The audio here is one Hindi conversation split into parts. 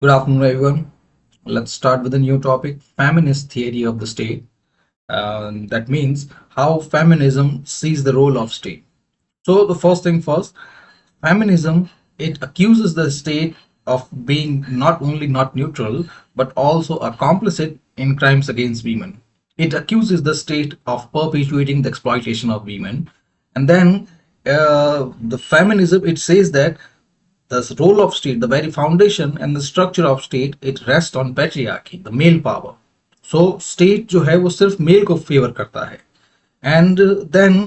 Good afternoon, everyone. Let's start with a new topic, feminist theory of the state. That means how feminism sees the role of state. So the first thing first, feminism, it accuses the state of being not only not neutral, but also a complicit in crimes against women. It accuses the state of perpetuating the exploitation of women. And then the feminism, it says that the role of state, the very foundation and the structure of state, it rests on patriarchy, the male power. So state जो है वो सिर्फ मेल को फेवर करता है. एंड देन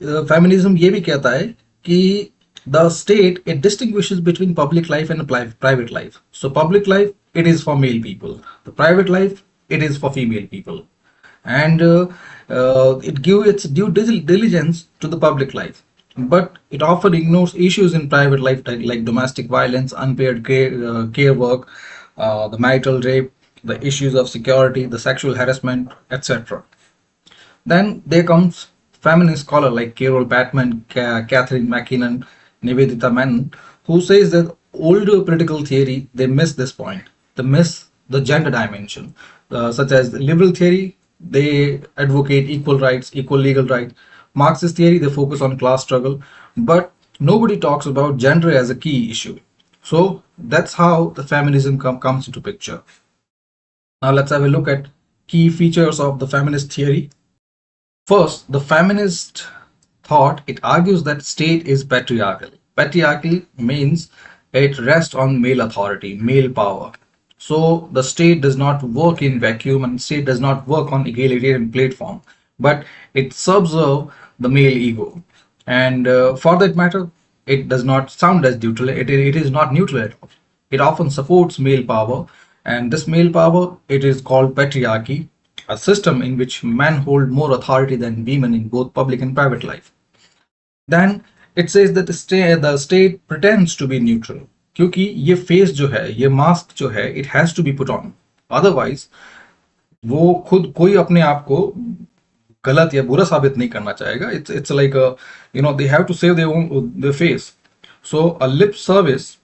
फेमिनिज्म ये भी कहता है कि the state it distinguishes between public life and private life. So public life it is for male people, the private life it is for female people, and it gives its due diligence to the public life, but it often ignores issues in private life like domestic violence, unpaid care work, the marital rape, the issues of security, the sexual harassment, etc. Then there comes feminist scholar like Carol Batman, Catherine McKinnon, Nivedita Menon, who says that older political theory they miss this point. They miss the gender dimension, such as the liberal theory. They advocate equal rights, equal legal rights. Marxist theory they focus on class struggle, but nobody talks about gender as a key issue. So that's how the feminism comes into picture. Now let's have a look at key features of the feminist theory. First, the feminist thought it argues that state is patriarchal. Patriarchal means it rests on male authority, male power. So the state does not work in vacuum and state does not work on egalitarian platform, but it subserve the male ego. And for that matter, it does not sound as neutral. It is not neutral at all. It often supports male power, and this male power it is called patriarchy, a system in which men hold more authority than women in both public and private life. Then it says that the state pretends to be neutral क्योंकि ये फेस जो है, ये मास्क जो है, it has to be put on. Otherwise वो खुद कोई अपने आप को गलत या बुरा साबित नहीं करना चाहेगा. It's like a, they have to save their face. So a lip service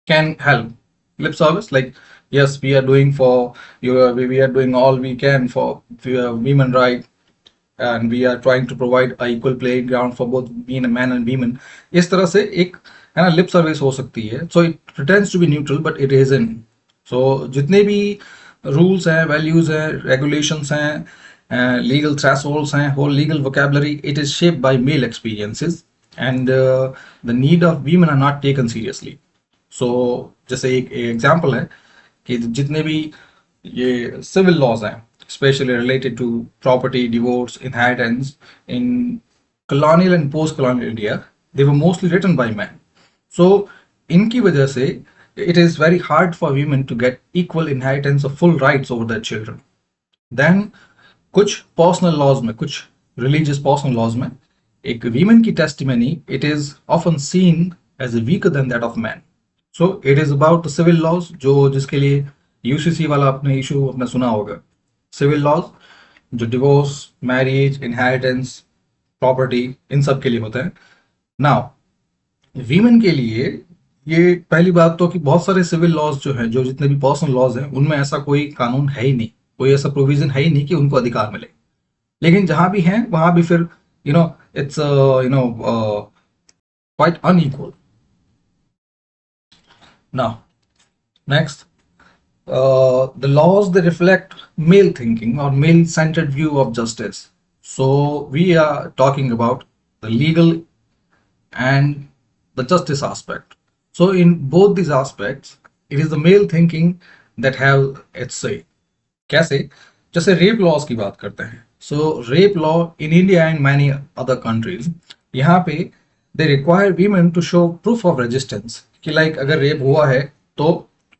can help. Lip service like, yes, we are doing for you, we are doing all we can for women right, and we are trying to provide a equal playground for both men and women. इस तरह से एक है ना लिप सर्विस हो सकती है. So it pretends to be neutral but it isn't. So जितने भी rules हैं, values हैं, regulations हैं, legal thresholds हैं, whole legal vocabulary, it is shaped by male experiences, and the need of women are not taken seriously. So जैसे एक एग्जाम्पल है कि जितने भी ये सिविल लॉज हैं, especially related to property, divorce, inheritance, in colonial and post-colonial India, they were mostly written by men. So इनकी वजह से it is very hard for women to get equal inheritance of full rights over their children. Then कुछ पर्सनल लॉज में, कुछ रिलीजियस पर्सनल लॉज में एक वीमेन की testimony it is often seen as a weaker than that of man. So it is about the civil laws, जो जिसके लिए यूसीसी वाला अपने इशू अपने सुना होगा. सिविल लॉज जो डिवोर्स, मैरिज, इनहेरिटेंस, प्रॉपर्टी, इन सब के लिए होता है. नाउ वीमेन के लिए ये पहली बात तो कि बहुत सारे सिविल लॉज जो है, जो जितने भी पर्सनल लॉज हैं, उनमें ऐसा कोई कानून है ही नहीं, कोई ऐसा प्रोविजन है ही नहीं कि उनको अधिकार मिले. लेकिन जहां भी है वहां भी फिर it's quite unequal. Now next, the laws they reflect male thinking or male centered view of justice. So we are talking about the legal and the justice aspect. So in both these aspects it is the male thinking that have its say. कैसे? जैसे रेप लॉज की बात करते हैं. So rape law in India and many other countries, यहाँ पे they require women to show proof of resistance कि लाइक अगर रेप हुआ है तो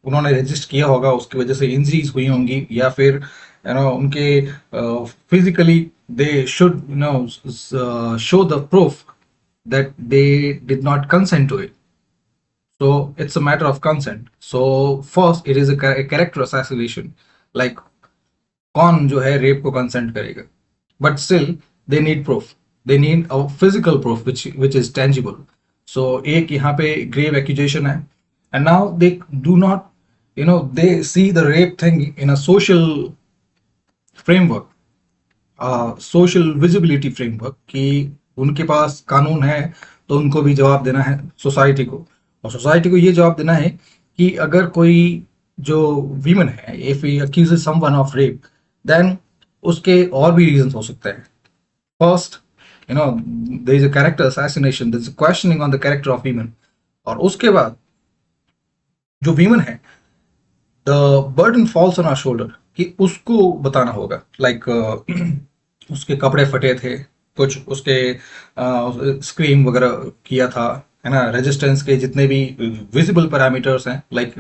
उन्होंने रजिस्ट किया होगा, उसकी वजह से इंजरीज हुई होंगी, या फिर उनके physically they should show the proof that they did not consent to it. So it's a matter of consent. So first it is a character assassination, like कौन जो है रेप को कंसेंट करेगा. But still they need proof, they need a physical proof which is tangible. So एक यहाँ पे ग्रेव एक्यूजेशन है, and now they do not, they see the rape thing in a social framework, social visibility framework, कि उनके पास कानून है तो उनको भी जवाब देना है सोसाइटी को, और सोसाइटी को ये जवाब देना है कि अगर कोई जो वीमन है, if he accuses someone of rape, then उसके और भी रीजंस हो सकते हैं. First, there is a character assassination, there is a questioning on the character of woman, और उसके बाद जो वीमन है, the burden falls on our shoulder, कि उसको बताना होगा, लाइक उसके कपड़े फटे थे, कुछ उसके स्क्रीम वगैरह किया था, है ना, रेजिस्टेंस के जितने भी विजिबल पैरामीटर्स हैं, like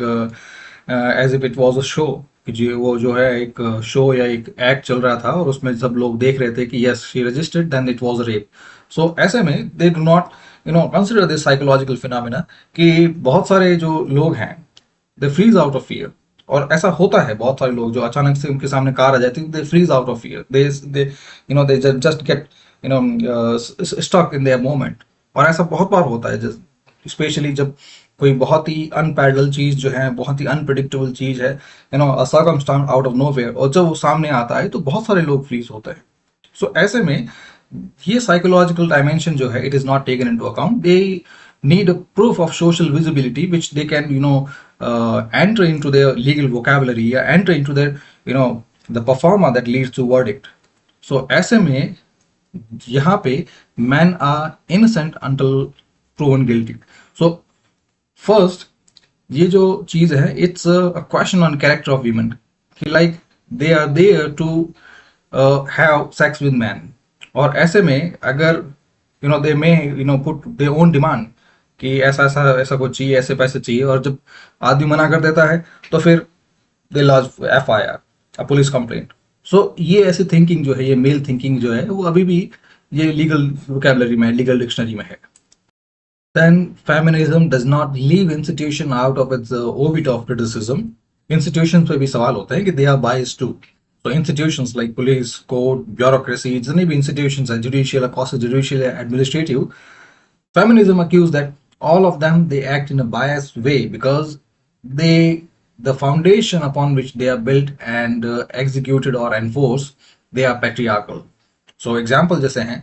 as if it was a show, कि जो वो जो है एक शो या एक एक्ट चल रहा था और उसमें सब लोग देख रहे थे कि yes she registered, then it was a rape. So ऐसे में they do not consider this psychological phenomena, कि बहुत सारे जो लोग हैं they freeze out of fear, और ऐसा होता है, बहुत सारे लोग जो अचानक से उनके सामने कार आ जाती है, they freeze out of fear, they they just get stuck in their moment. और ऐसा बहुत बार होता है, स्पेशली जब कोई बहुत ही अनपैरेलल चीज जो है, बहुत ही अनप्रिडिक्टेबल चीज है, अ सर्कमस्टांस आउट ऑफ नोवेयर, और जब वो सामने आता है तो बहुत सारे लोग फ्रीज होते हैं. सो ऐसे में ये साइकोलॉजिकल डायमेंशन जो है, it is not taken into account. They need a proof of social visibility which they can enter into their legal vocabulary, या enter into their the performer that leads to verdict. So ऐसे में यहाँ पे men are innocent until proven guilty. So first, ये जो चीज है, it's a question on character of women, कि like they are there to have sex with men, और ऐसे में अगर they may put their own demand कि ऐसा ऐसा ऐसा कुछ चाहिए, ऐसे पैसे चाहिए, और जब आदमी मना कर देता है तो फिर दे लॉज FIR, पुलिस कंप्लेंट. सो ये ऐसी थिंकिंग जो है, ये मेल थिंकिंग जो है, वो अभी भी ये लीगल वोकेबलरी में, लीगल डिक्शनरी में है. Then feminism does not leave institution out of its orbit of criticism. Institutions पे भी सवाल होते हैं कि they are biased too. So institutions like police, court, bureaucracy, जितने भी institutions हैं, judicial, across judicial, administrative, feminism accuse that all of them they act in a biased way because the foundation upon which they are built and executed or enforced, they are patriarchal. So example जैसे हैं,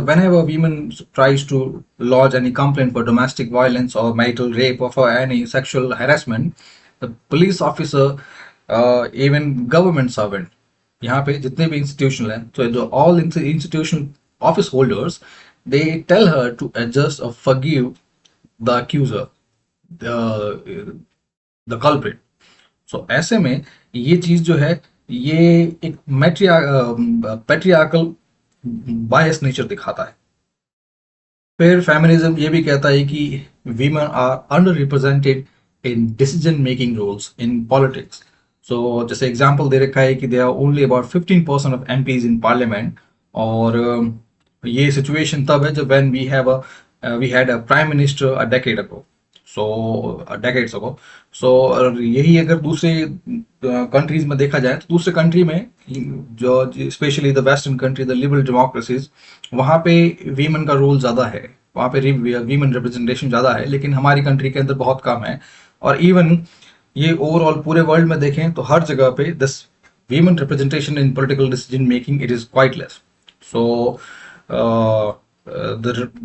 whenever women tries to lodge any complaint for domestic violence or marital rape or for any sexual harassment, the police officer, even government servant, यहाँ पे जितने भी इंस्टीट्यूशन हैं, तो जो all institutional office holders, they tell her to adjust or forgive the accuser, the the culprit. So ऐसे में ये चीज जो है, ये एक पेट्रियार्कल बायस नेचर दिखाता है. फिर फेमिनिज्म ये भी कहता है कि women are under represented in decision making roles in politics. So जैसे एग्जांपल दे रखा है कि they are only about 15% of MPs in parliament, और ये सिचुएशन तब है जब when we had a prime minister a decade ago, so decades ago. So यही अगर दूसरे कंट्रीज में देखा जाए, तो दूसरे कंट्री में जो specially the western country, the liberal democracies, वहाँ पे वीमेन का रोल ज़्यादा है, वहाँ पे वीमेन रिप्रेजेंटेशन ज़्यादा है, लेकिन हमारी कंट्री के अंदर बहुत कम है. और इवन ये ओवरऑल पूरे वर्ल्ड में देखें तो हर जगह पे this women representation in political decision making, it is quite less. So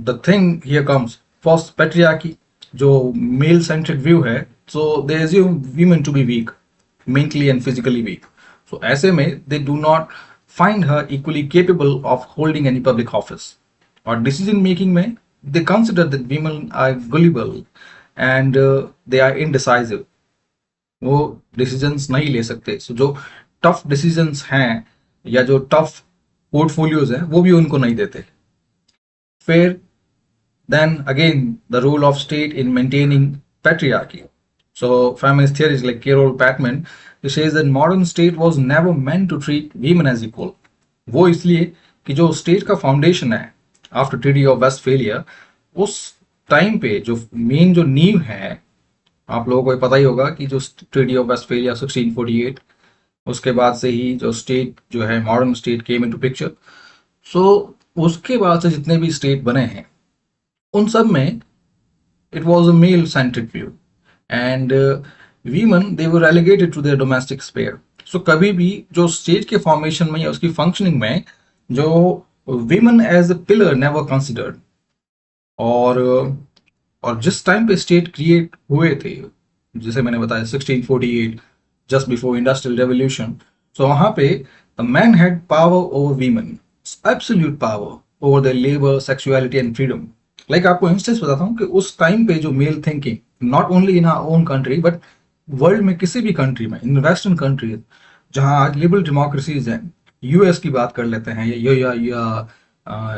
the thing here comes first, patriarchy, जो मेल सेंट्रिक व्यू है, so they assume women to be weak, mentally and physically weak. So ऐसे में they do not find her equally capable of holding any public office. और decision making में they consider that women are gullible and they are indecisive. वो decisions नहीं ले सकते. So जो tough decisions हैं या जो tough portfolios हैं, वो भी उनको नहीं देते. फिर then again the role of state in maintaining patriarchy. So feminist theories like Carol Patman, he says that modern state was never meant to treat women as equal. वो इसलिए कि जो स्टेट का फाउंडेशन है आफ्टर ट्रीटी ऑफ वेस्टफेलिया, उस टाइम पे जो मेन जो नींव है, आप लोगों को ये पता ही होगा कि जो ट्रीटी ऑफ वेस्टफेलिया 1648, उसके बाद से ही जो स्टेट जो है, modern state came into picture. So उसके बाद से जितने भी स्टेट बने हैं, उन सब में it was a male centric view. And women they were relegated to their domestic sphere. So कभी भी जो स्टेट के फॉर्मेशन में या उसकी फंक्शनिंग में जो women as a pillar never considered. और और जिस टाइम पे स्टेट क्रिएट हुए थे, जैसे मैंने बताया 1648, just before industrial revolution, so वहां पे the man had power over women, absolute power over the labour, sexuality and freedom. Like आपको इंस्टेंस बताता हूँ कि उस टाइम पे जो male thinking, not only in our own country but world में किसी भी कंट्री में, इन वेस्टर्न कंट्रीज जहां आज लिबरल डेमोक्रेसीज हैं, यूएस की बात कर लेते हैं या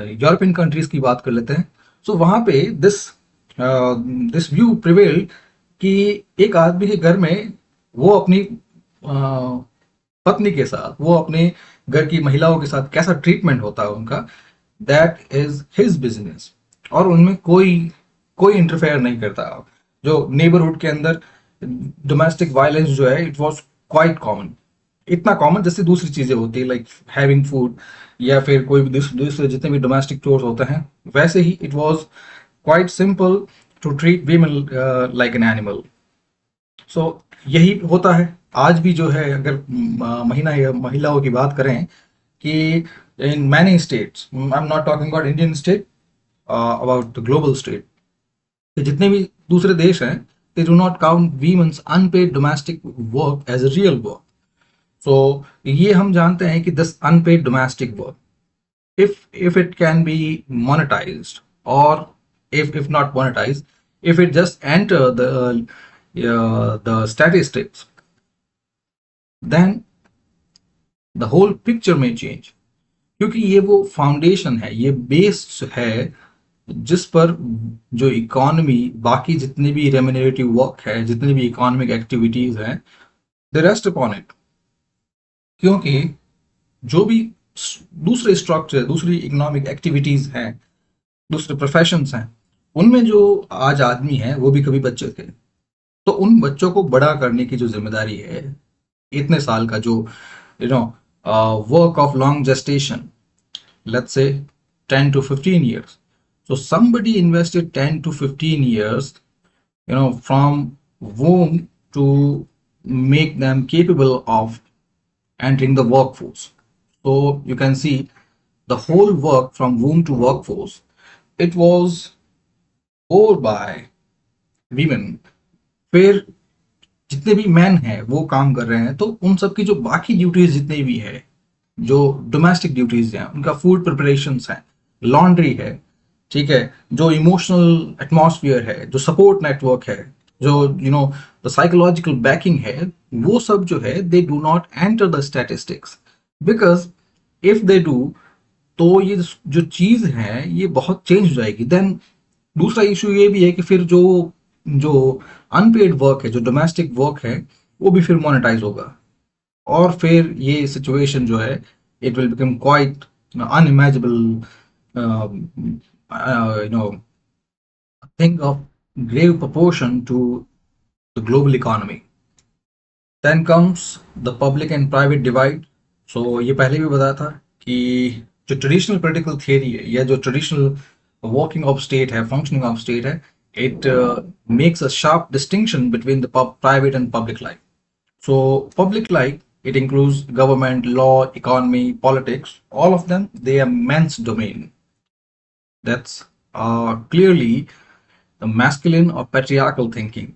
यूरोपियन कंट्रीज की बात कर लेते हैं, सो वहां पे दिस व्यू प्रिवेल कि एक आदमी के घर में वो अपनी पत्नी के साथ, वो अपने घर की महिलाओं के साथ कैसा ट्रीटमेंट होता है उनका, दैट इज हिज बिजनेस। और उनमें कोई कोई इंटरफेयर नहीं करता। जो नेबरहुड के अंदर डोमेस्टिक वायलेंस जो है, इट वाज क्वाइट कॉमन। इतना कॉमन जैसे दूसरी चीजें होती है, लाइक हैविंग फूड या फिर कोई भी दूसरे जितने भी डोमेस्टिक चोर्स होते हैं, वैसे ही it was quite simple to treat women like an animal. So यही होता है आज भी जो है। अगर महीना या महिलाओं की बात करें कि in many states, I am not talking about Indian state, about the global state, जितने भी दूसरे देश हैं, they do not count women's unpaid domestic work as a real work. So ये हम जानते हैं कि this unpaid domestic work, if it can be monetized, or if not monetized, if it just enter the statistics, then the whole picture may change। क्योंकि ये वो फाउंडेशन है, ये बेस है जिस पर जो इकोनॉमी, बाकी जितने भी रेम्यूनरेटिव वर्क है, जितनी भी इकोनॉमिक एक्टिविटीज हैं, दे रेस्ट अपॉन इट। क्योंकि जो भी दूसरे स्ट्रक्चर, दूसरी इकोनॉमिक एक्टिविटीज हैं, दूसरे प्रोफेशंस हैं, उनमें जो आज आदमी है वो भी कभी बच्चे थे। तो उन बच्चों को बड़ा करने की जो जिम्मेदारी है, इतने साल का जो work of long gestation, let's say 10 to 15 years, so somebody invested 10 to 15 years, from womb to make them capable of entering the workforce. So you can see the whole work from womb to workforce, it was over by women। फिर जितने भी मैन हैं वो काम कर रहे हैं, तो उन सब की जो बाकी ड्यूटीज जितनी भी है, जो डोमेस्टिक ड्यूटीज हैं, उनका फूड प्रिपरेशन है, लॉन्ड्री है, ठीक है, जो इमोशनल एटमॉस्फेयर है, जो सपोर्ट नेटवर्क है, जो द साइकोलॉजिकल बैकिंग है, वो सब जो है they do not enter the statistics. Because if they do, तो ये जो चीज है ये बहुत चेंज हो जाएगी। देन दूसरा इशू ये भी है कि फिर जो जो अनपेड वर्क है, जो डोमेस्टिक वर्क है, वो भी फिर मोनेटाइज होगा। और फिर ये सिचुएशन जो है, it will become quite unimaginable, you know thing of grave proportion to the global economy। Then comes the public and private divide। So ये पहले भी बताया था कि जो ट्रेडिशनल पॉलिटिकल थियरी है, या जो ट्रेडिशनल वर्किंग ऑफ स्टेट है, फंक्शनिंग ऑफ स्टेट है, it makes a sharp distinction between the private and public life। So public life, it includes government, law, economy, politics, all of them, they are men's domain। That's clearly the masculine or patriarchal thinking।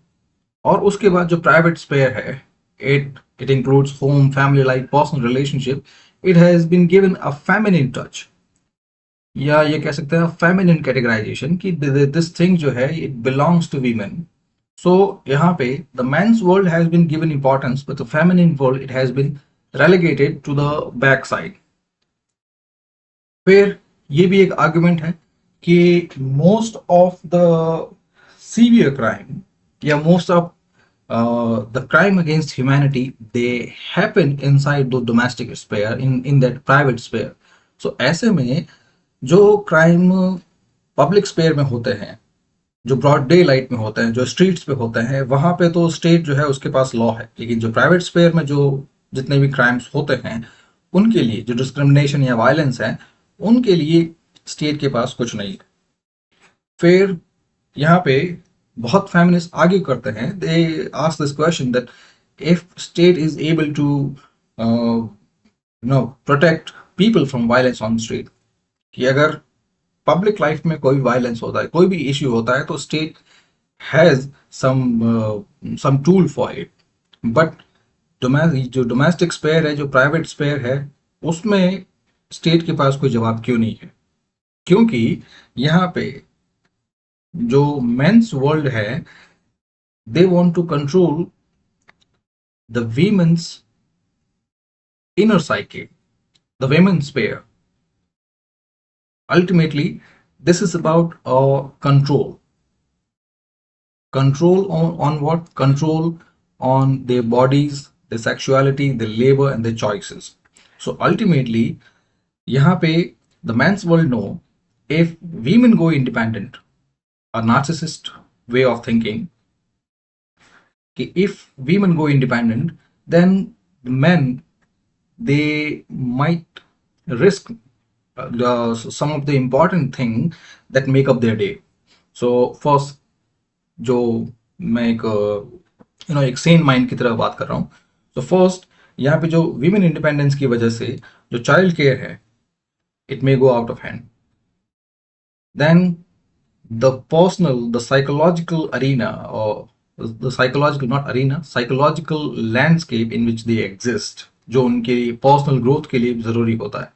और उसके बाद जो प्राइवेट स्पेयर है, it includes home, family life, personal relationship, it has been given a feminine touch, या ये कह सकते हैं फेमिनिन कैटेगराइजेशन, कि दिस थिंग जो है it belongs to women. So यहाँ पे the men's world has been given importance, but the feminine world it has been relegated to the back side. फिर ये भी एक आर्गुमेंट है कि most of the severe crime, या मोस्ट ऑफ the crime against humanity, they happen inside the domestic sphere, in that private sphere। so ऐसे में जो क्राइम पब्लिक स्पेयर में होते हैं, जो ब्रॉड डे लाइट में होते हैं, जो स्ट्रीट्स पे होते हैं, वहां पे तो स्टेट जो है उसके पास लॉ है। लेकिन जो प्राइवेट स्पेयर में जो जितने भी क्राइम्स होते हैं, उनके लिए जो डिस्क्रिमिनेशन या वायलेंस है, उनके लिए स्टेट के पास कुछ नहीं है। फिर यहाँ पे बहुत feminists argue करते हैं, they ask this question that if state is able to protect people from violence on street, कि अगर पब्लिक लाइफ में कोई वायलेंस होता है, कोई भी इश्यू होता है, तो state has some tool for it. But जो डोमेस्टिक स्पेयर है, जो प्राइवेट स्पेयर है, उसमें स्टेट के पास कोई जवाब क्यों नहीं है? क्योंकि यहाँ पे जो मेंस वर्ल्ड है, they want to control the women's inner psyche, the women's sphere. Ultimately, this is about control on what? Control on their bodies, their sexuality, their labor, and their choices. So ultimately, यहाँ पे the man's world know, if women go independent, a narcissist way of thinking, कि if women go independent, then men, they might risk some of the important thing that make up their day. So first, जो मैं एक एक सेन माइंड की तरह बात कर रहा हूँ, तो फर्स्ट, यहाँ पे जो विमेन इंडिपेंडेंस की वजह से जो चाइल्ड केयर है, it may go out of hand. Then the personal, the psychological arena, और the psychological, not arena, psychological landscape in which they exist, जो उनके पर्सनल ग्रोथ के लिए जरूरी होता है,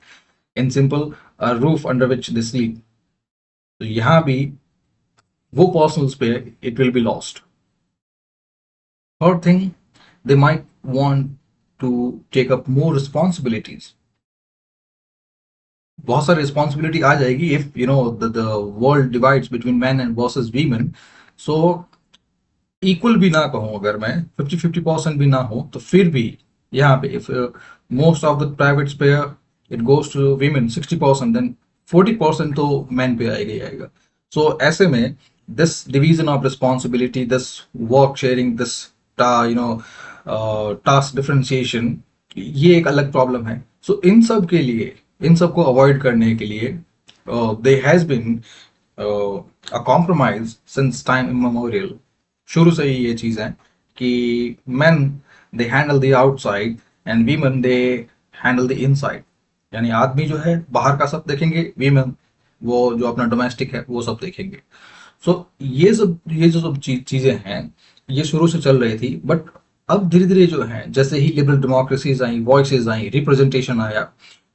in simple roof under which they sleep, तो यहाँ भी वो personal sphere, it will be lost. Third thing, they might want to take up more responsibilities. बहुत सारी रिस्पॉन्सिबिलिटी आ जाएगी if the world divides between man and versus women. So equal भी ना कहूँ, अगर मैं 50-50% भी ना हो, तो फिर भी यहाँ पे if most of the private sphere it goes to women 60%, then 40% तो मैन पे आएगा ही आएगा। सो ऐसे में this division of responsibility, this work sharing, this task differentiation, ये एक अलग प्रॉब्लम है। सो इन सब के लिए, इन सब को अवॉइड करने के लिए there has been a compromise since time immemorial. शुरू से ही ये चीज है कि men they handle the outside and women they handle the inside। यानी आदमी जो है बाहर का सब देखेंगे, women वो जो अपना डोमेस्टिक है वो सब देखेंगे। सो ये जो सब चीजें हैं, ये शुरू से चल रही थी, बट अब धीरे धीरे जो है, जैसे ही लिबरल डेमोक्रेसीज आई, वॉइसेस आई, रिप्रेजेंटेशन आया,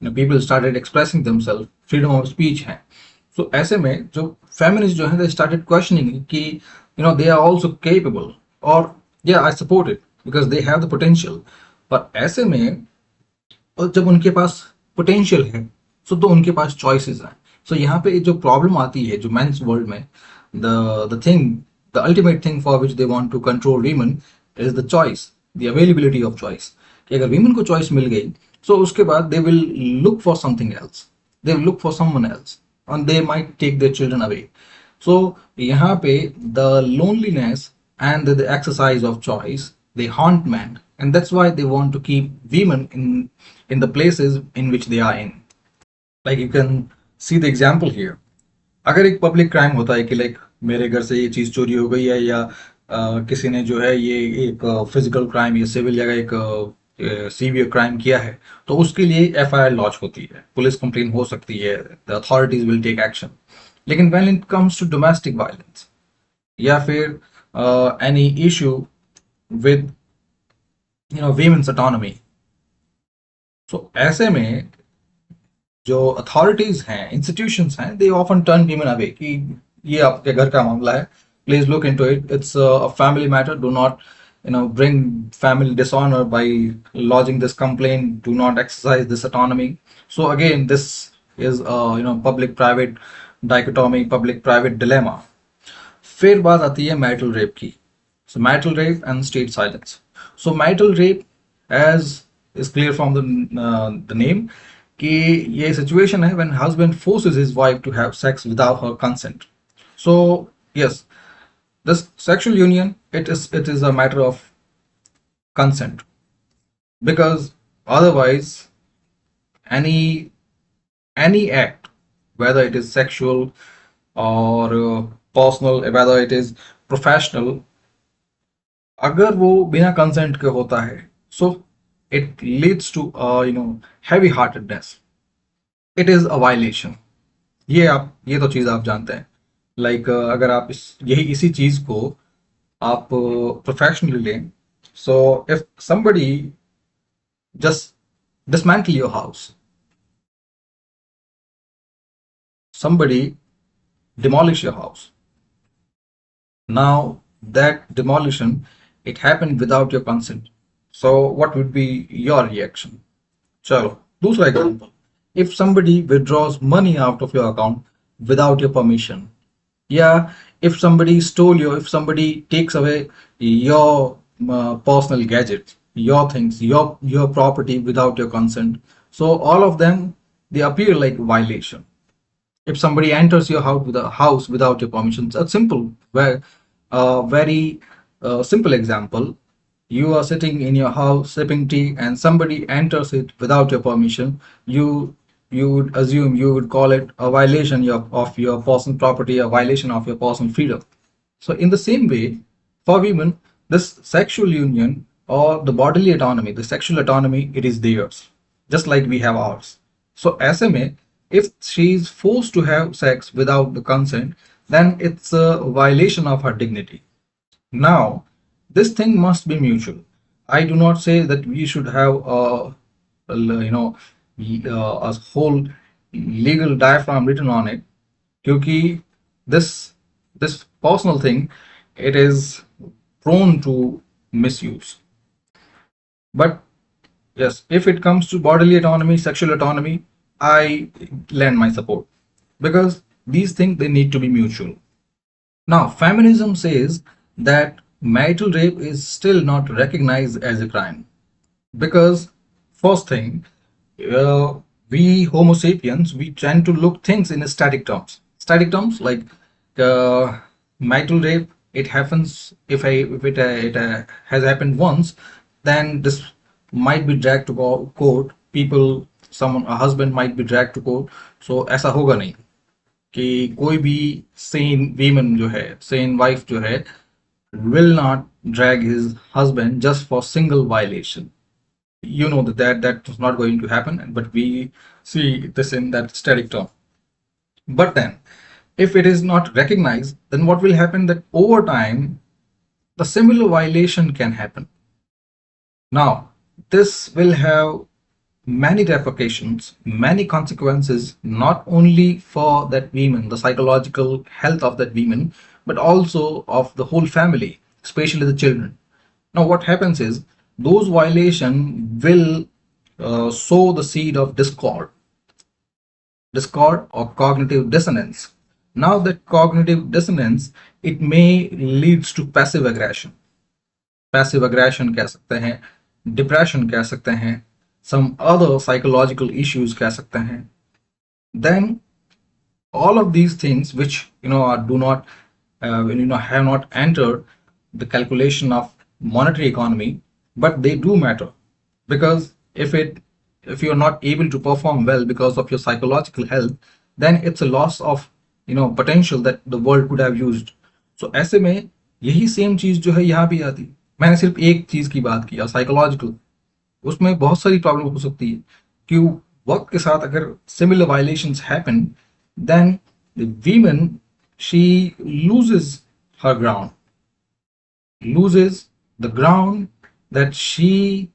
people started expressing themselves, freedom of speech है। सो ऐसे में जो फेमिनिस्ट जो है, दे स्टार्टेड क्वेश्चनिंग कि दे आर आल्सो केपेबल, और या I support it because they have the potential. पर ऐसे में, और जब उनके पास पोटेंशियल है, सो तो उनके पास चॉइसेस हैं। सो यहाँ पे जो प्रॉब्लम आती है जो मेंस वर्ल्ड में, the thing, the ultimate thing for which they want to control women is the choice, the availability of choice. कि अगर वीमेन को चॉइस मिल गई, सो उसके बाद they will look for something else, they will look for someone else, and they might take their children away. So यहाँ पे the loneliness and the exercise of choice, they haunt men, and that's why they want to keep women in the places in which they are in. Like you can see the example here. अगर एक पब्लिक क्राइम होता है कि लाइक मेरे घर से ये चीज चोरी हो गई है, या किसी ने जो है ये एक फिजिकल क्राइम या सिविल या एक सीवियर क्राइम किया है, तो उसके लिए एफआईआर लॉन्च होती है, पुलिस कंप्लेन हो सकती है, the authorities will take action. लेकिन when it comes to domestic violence या फिर any issue with women's autonomy, so ऐसे में जो अथॉरिटीज हैं, इंस्टीट्यूशंस हैं, they often turn women away कि ये आपके घर का मामला है, please look into it, it's a family matter, do not bring family dishonor by lodging this complaint, do not exercise this autonomy. So again, this is a public private dichotomy, public private dilemma. फिर बात आती है marital rape की. So marital rape and state silence. So marital rape, as is clear from the name, कि ये situation है when husband forces his wife to have sex without her consent. So yes, this sexual union, it is a matter of consent, because otherwise any act, whether it is sexual or personal, whether it is professional, अगर वो बिना कंसेंट के होता है, so it leads to heavy heartedness, it is a violation. ये तो चीज आप जानते हैं। लाइक अगर आप इसी चीज को आप प्रोफेशनली लें, so if somebody just dismantle your house, somebody demolish your house, now that demolition, it happened without your consent, so what would be your reaction? Chalo, दूसरा example. If somebody withdraws money out of your account without your permission, yeah, if somebody stole you, if somebody takes away your personal gadgets, your things, your property without your consent, so all of them, they appear like violation. If somebody enters your house without your permission, it's a simple, very simple example. You are sitting in your house sipping tea, and somebody enters it without your permission. You would assume, you would call it a violation of your personal property, a violation of your personal freedom. So in the same way, for women, this sexual union or the bodily autonomy, the sexual autonomy, it is theirs, just like we have ours. So SMA, if she is forced to have sex without the consent, then it's a violation of her dignity. Now, this thing must be mutual. I do not say that we should have a whole legal diaphragm written on it, क्योंकि this this personal thing, it is prone to misuse. But yes, if it comes to bodily autonomy, sexual autonomy, I lend my support, because these things, they need to be mutual. Now, feminism says that marital rape is still not recognized as a crime because, first thing, uh, we Homo sapiens, we tend to look things in static terms. Static terms like marital rape. It happens, if it has happened once, then this might be dragged to court. People, someone, a husband might be dragged to court. So ऐसा होगा नहीं कि कोई भी सेन वीमन जो है, सेन वाइफ जो है, will not drag his husband just for single violation. You know that is not going to happen, but we see this in that static term. But then, if it is not recognized, then what will happen, that over time the similar violation can happen. Now, this will have many repercussions, many consequences, not only for that woman, the psychological health of that woman, but also of the whole family, especially the children. Now, what happens is, those violations will sow the seed of discord or cognitive dissonance. Now, that cognitive dissonance, it may leads to passive aggression. Passive aggression कह सकते हैं, डिप्रेशन कह सकते हैं, some other psychological issues कह सकते हैं. Then all of these things which do not have not entered the calculation of monetary economy, but they do matter, because if you're not able to perform well because of your psychological health, then it's a loss of potential that the world could have used. So ऐसे में यही सेम चीज जो है यहाँ भी आती. मैंने सिर्फ एक चीज की बात की, साइकोलॉजिकल, उसमें बहुत सारी प्रॉब्लम हो सकती है कि वक्त के साथ अगर similar violations happen, then the women, she loses her ground, loses the ground that she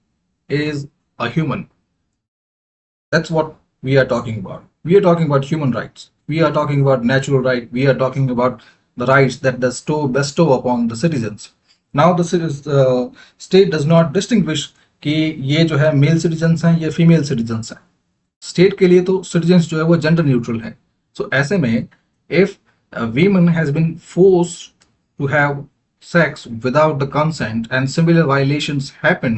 is a human. That's what we are talking about. We are talking about human rights. We are talking about natural right. We are talking about the rights that bestow upon the citizens. Now the state does not distinguish कि ये जो है मेल सिटीजन्स हैं या फीमेल सिटीजन्स हैं. स्टेट के लिए तो सिटीजन्स जो है वो जेंडर न्यूट्रल है. सो ऐसे में if women has been forced to have sex without the consent and similar violations happen,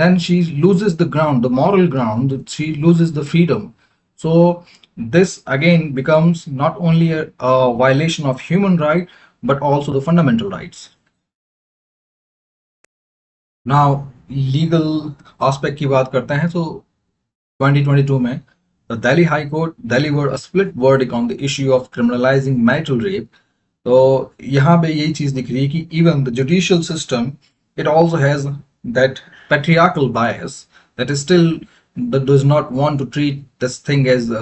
then she loses the ground, the moral ground, she loses the freedom. So this again becomes not only a violation of human right, but also the fundamental rights. Now legal aspect की बात करते हैं. So 2022 में the Delhi High Court delivered a split verdict on the issue of criminalizing marital rape. तो यहाँ पे यही चीज दिख रही है कि even the judicial system it also has that patriarchal bias that is still that does not want to treat this thing as a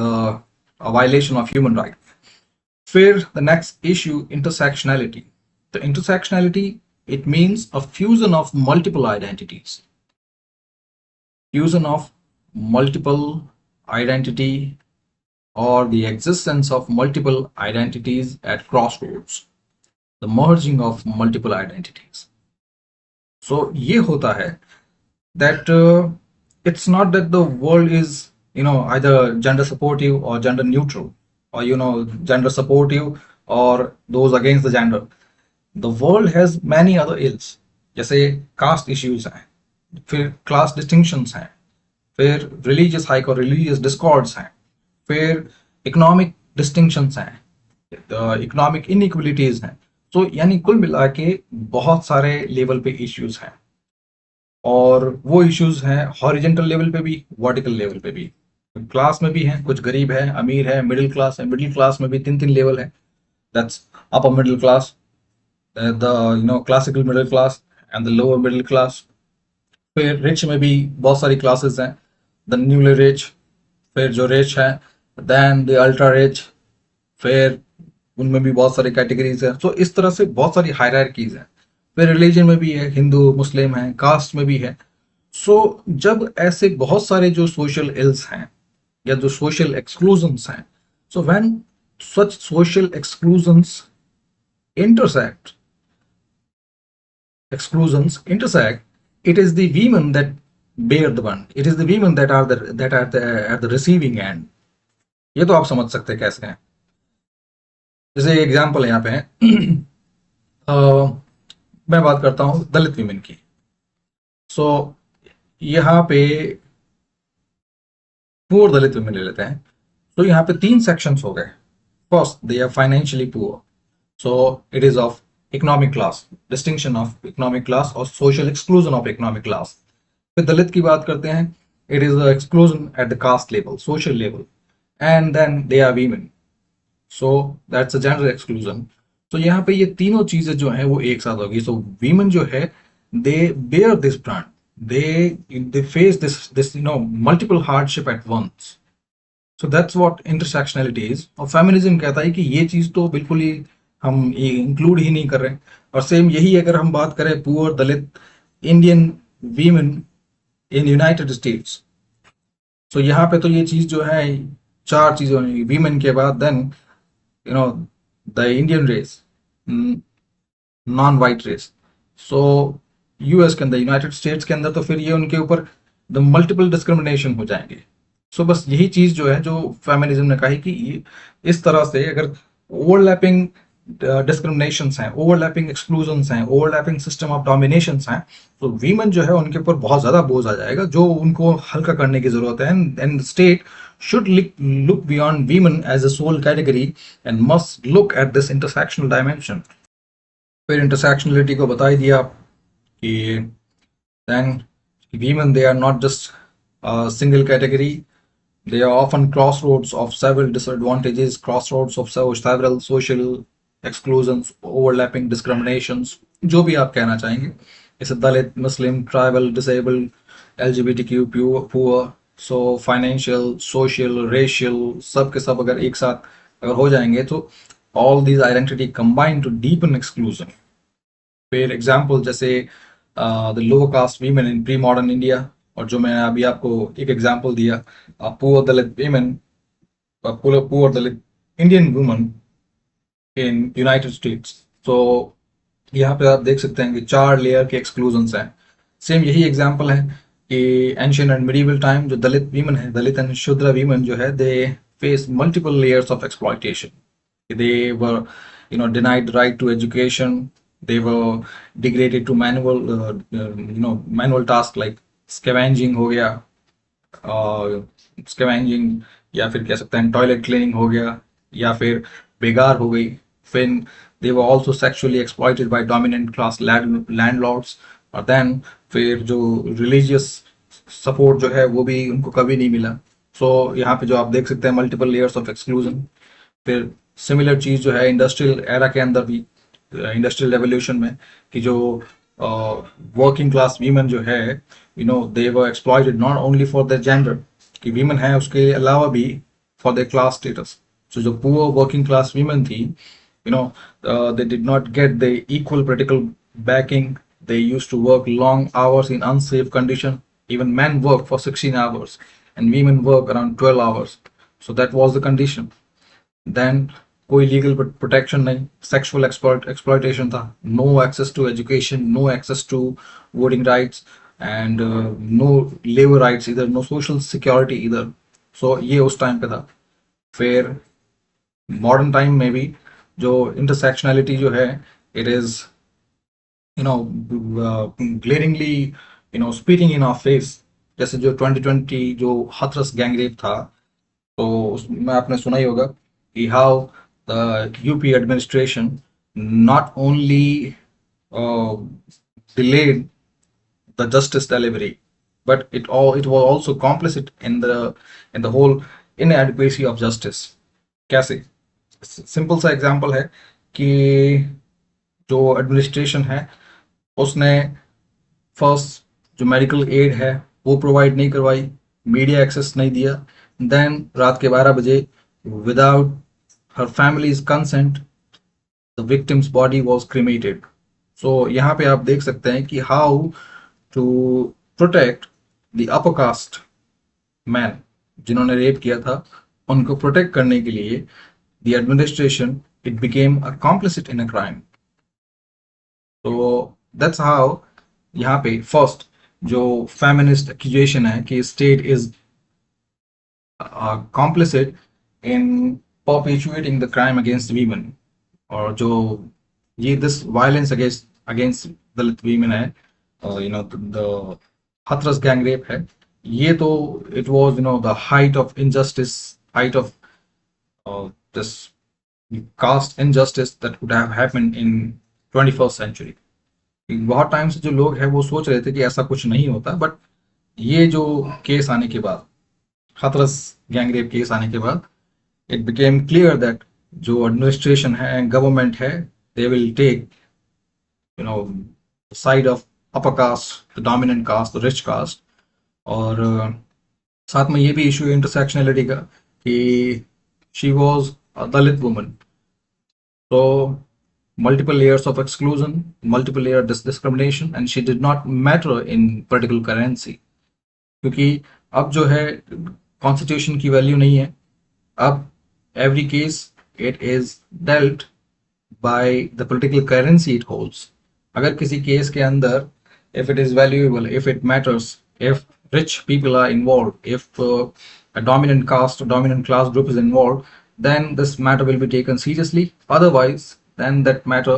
violation of human rights. फिर the next issue, intersectionality. The intersectionality, it means a fusion of multiple identities, fusion of multiple identity, or the existence of multiple identities at crossroads, the merging of multiple identities. So ये होता है that it's not that the world is either gender supportive or gender neutral, or gender supportive or those against the gender. The world has many other ills, जैसे caste issues हैं, फिर class distinctions हैं, फिर religious hike और religious discords हैं, फिर economic distinctions हैं, economic inequalities हैं. तो यानी कुल मिला के बहुत सारे लेवल पे इश्यूज हैं, और वो इश्यूज हैं हॉरिजेंटल लेवल पे भी, वर्टिकल लेवल पे भी. क्लास में भी हैं, कुछ गरीब है, अमीर है, मिडिल क्लास है. मिडिल क्लास में भी तीन तीन लेवल है. That's upper middle class, the classical middle class and the lower middle class. फिर रिच में भी बहुत सारी क्लासेस हैं, द न्यूली रिच, फिर जो रिच है, देन द अल्ट्रा रिच, फिर उनमें भी बहुत सारी कैटेगरीज है. तो इस तरह से बहुत सारी हायरार्कीज हैं. फिर रिलीजन में भी है, हिंदू मुस्लिम है, कास्ट में भी है. सो जब ऐसे बहुत सारे जो सोशल इल्स हैं या जो सोशल एक्सक्लूजन्स हैं, so when such social intersect exclusions intersect, it is the women that bear the brunt. It is the women that are at the receiving end. ये तो आप समझ सकते हैं कैसे हैं. जैसे एग्जाम्पल यहाँ पे है, मैं बात करता हूँ दलित विमेन की. सो यहाँ पे पुअर दलित विमेन ले लेते हैं. तो यहाँ पे तीन सेक्शंस हो गए. First, they are financially poor, so it is of economic class, distinction of economic class और social exclusion of economic class. फिर दलित की बात करते हैं, it is exclusion at the caste level, social level, and then they are women, so that's a gender exclusion. तो यहाँ पे ये तीनों चीजें जो हैं वो एक साथ होगी. सो वीमेन जो है, they bear this brand, they face this multiple hardship at once. So that's what intersectionality is. और फेमिनिज्म कहता है कि ये चीज तो बिल्कुल ही हम इंक्लूड ही नहीं कर रहे. और सेम यही अगर हम बात करें poor Dalit Indian women in United States, so यहाँ पे तो ये चीज जो है, चार चीजें वीमेन के बाद, then the Indian race, non white race. So US के अंदर, यूनाइटेड स्टेट्स के अंदर, तो फिर ये उनके ऊपर द मल्टीपल डिस्क्रिमिनेशन हो जाएंगे. सो बस यही चीज जो है, जो फेमिनिज्म ने कहा कि इस तरह से अगर ओवरलैपिंग डिस्क्रिमिनेशंस हैं, ओवरलैपिंग एक्सक्लूजन्स हैं, ओवरलैपिंग सिस्टम ऑफ डोमिनेशंस हैं, तो वीमेन जो है उनके ऊपर बहुत ज्यादा बोझ आ जाएगा, जो उनको हल्का करने की जरूरत है. And state should look beyond women as a sole category and must look at this intersectional dimension. फिर intersectionality को बता ही दिया कि then women, they are not just a single category, they are often crossroads of several disadvantages, crossroads of several social exclusions, overlapping discriminations, जो भी आप कहना चाहेंगे. जैसे Dalit, Muslim, tribal, disabled, LGBTQ, poor. So financial, social, racial, सब के सब अगर एक साथ अगर हो जाएंगे, तो all these identity combine to deepen exclusion. फिर एग्जाम्पल जैसे the lower caste women in pre modern India, और जो मैंने अभी आपको एक एग्जाम्पल दिया, poor Dalit women, poor Dalit Indian woman in United States. तो यहाँ पे आप देख सकते हैं कि चार लेयर के एक्सक्लूजन्स हैं. सेम यही एग्जाम्पल है कि एंशियंट एंड मिडिवल टाइम जो दलित वीमेन है, दलित एंड शूद्र वीमेन जो है, they face multiple layers of exploitation. They were denied the right to education, they were degraded to manual task like scavenging हो गया, स्कैवेंजिंग, या फिर कह सकते हैं टॉयलेट क्लीनिंग हो गया, या फिर बेगार हो गई. फिर they were also sexually exploited by dominant class landlords. और देन फिर जो रिलीजियस सपोर्ट जो है वो भी उनको कभी नहीं मिला. सो यहाँ पे जो आप देख सकते हैं मल्टीपल लेयर्स ऑफ एक्सक्लूजन. फिर सिमिलर चीज जो है इंडस्ट्रियल एरा के अंदर भी, इंडस्ट्रियल रेवोल्यूशन में, कि जो वर्किंग क्लास वीमेन जो है, they were exploited not only for their gender, कि वीमेन है उसके अलावा भी for their class status. So जो पुअर वर्किंग क्लास वीमेन थी, they did not get the equal political backing. They used to work long hours in unsafe condition. Even men work for 16 hours and women work around 12 hours. So that was the condition. Then कोई लीगल प्रोटेक्शन नहीं, सेक्सुअल एक्सप्लॉयटेशन था, no access to education, no access to voting rights, and no labour rights इधर, नो सोशल सिक्योरिटी इधर। सो ये उस टाइम पे था। फिर मॉडर्न टाइम में भी जो इंटरसेक्शनैलिटी जो है, it is glaringly speaking in our face. जैसे जो 2020 जो हाथरस गैंगरेप था, तो उसमें आपने सुना ही होगा कि how the UP administration not only delayed the justice delivery, but it was also complicit in the whole inadequacy of justice. कैसे? सिंपल सा एग्जांपल है कि जो एडमिनिस्ट्रेशन है उसने फर्स्ट जो मेडिकल एड है वो प्रोवाइड नहीं करवाई, मीडिया एक्सेस नहीं दिया, देन रात के 12 बजे without her families consent the victims body was cremated. So यहाँ पे आप देख सकते हैं कि how to protect the upper caste man जिन्होंने रेप किया था, उनको प्रोटेक्ट करने के लिए the administration, it became a complicit in a crime. So that's how यहाँ पे फर्स्ट जो feminist accusation है कि state is complicit in perpetuating the crime against women, और जो ये this violence against Dalit women है, the Hathras gang rape है, ये तो it was the height of injustice, height of this caste injustice that would have happened in 21st century. बहुत टाइम से जो लोग हैं वो सोच रहे थे कि ऐसा कुछ नहीं होता, बट ये जो केस आने के बाद, हाथरस गैंगरेप केस आने के बाद, इट बिकेम क्लियर दैट जो एडमिनिस्ट्रेशन है, गवर्नमेंट है, they will take side of upper caste, the dominant caste, the rich caste. और साथ में ये भी इशू है इंटरसेक्शनलिटी का कि she was a Dalit woman. So multiple layers of exclusion, multiple layer discrimination, and she did not matter in political currency. क्योंकि अब जो है कॉन्स्टिट्यूशन की वैल्यू नहीं है, अब every case it is dealt by the political currency it holds. अगर किसी केस के अंदर if it is valuable, if it matters, if rich people are involved, if a dominant caste or dominant class group is involved, then this matter will be taken seriously. Otherwise, then that matter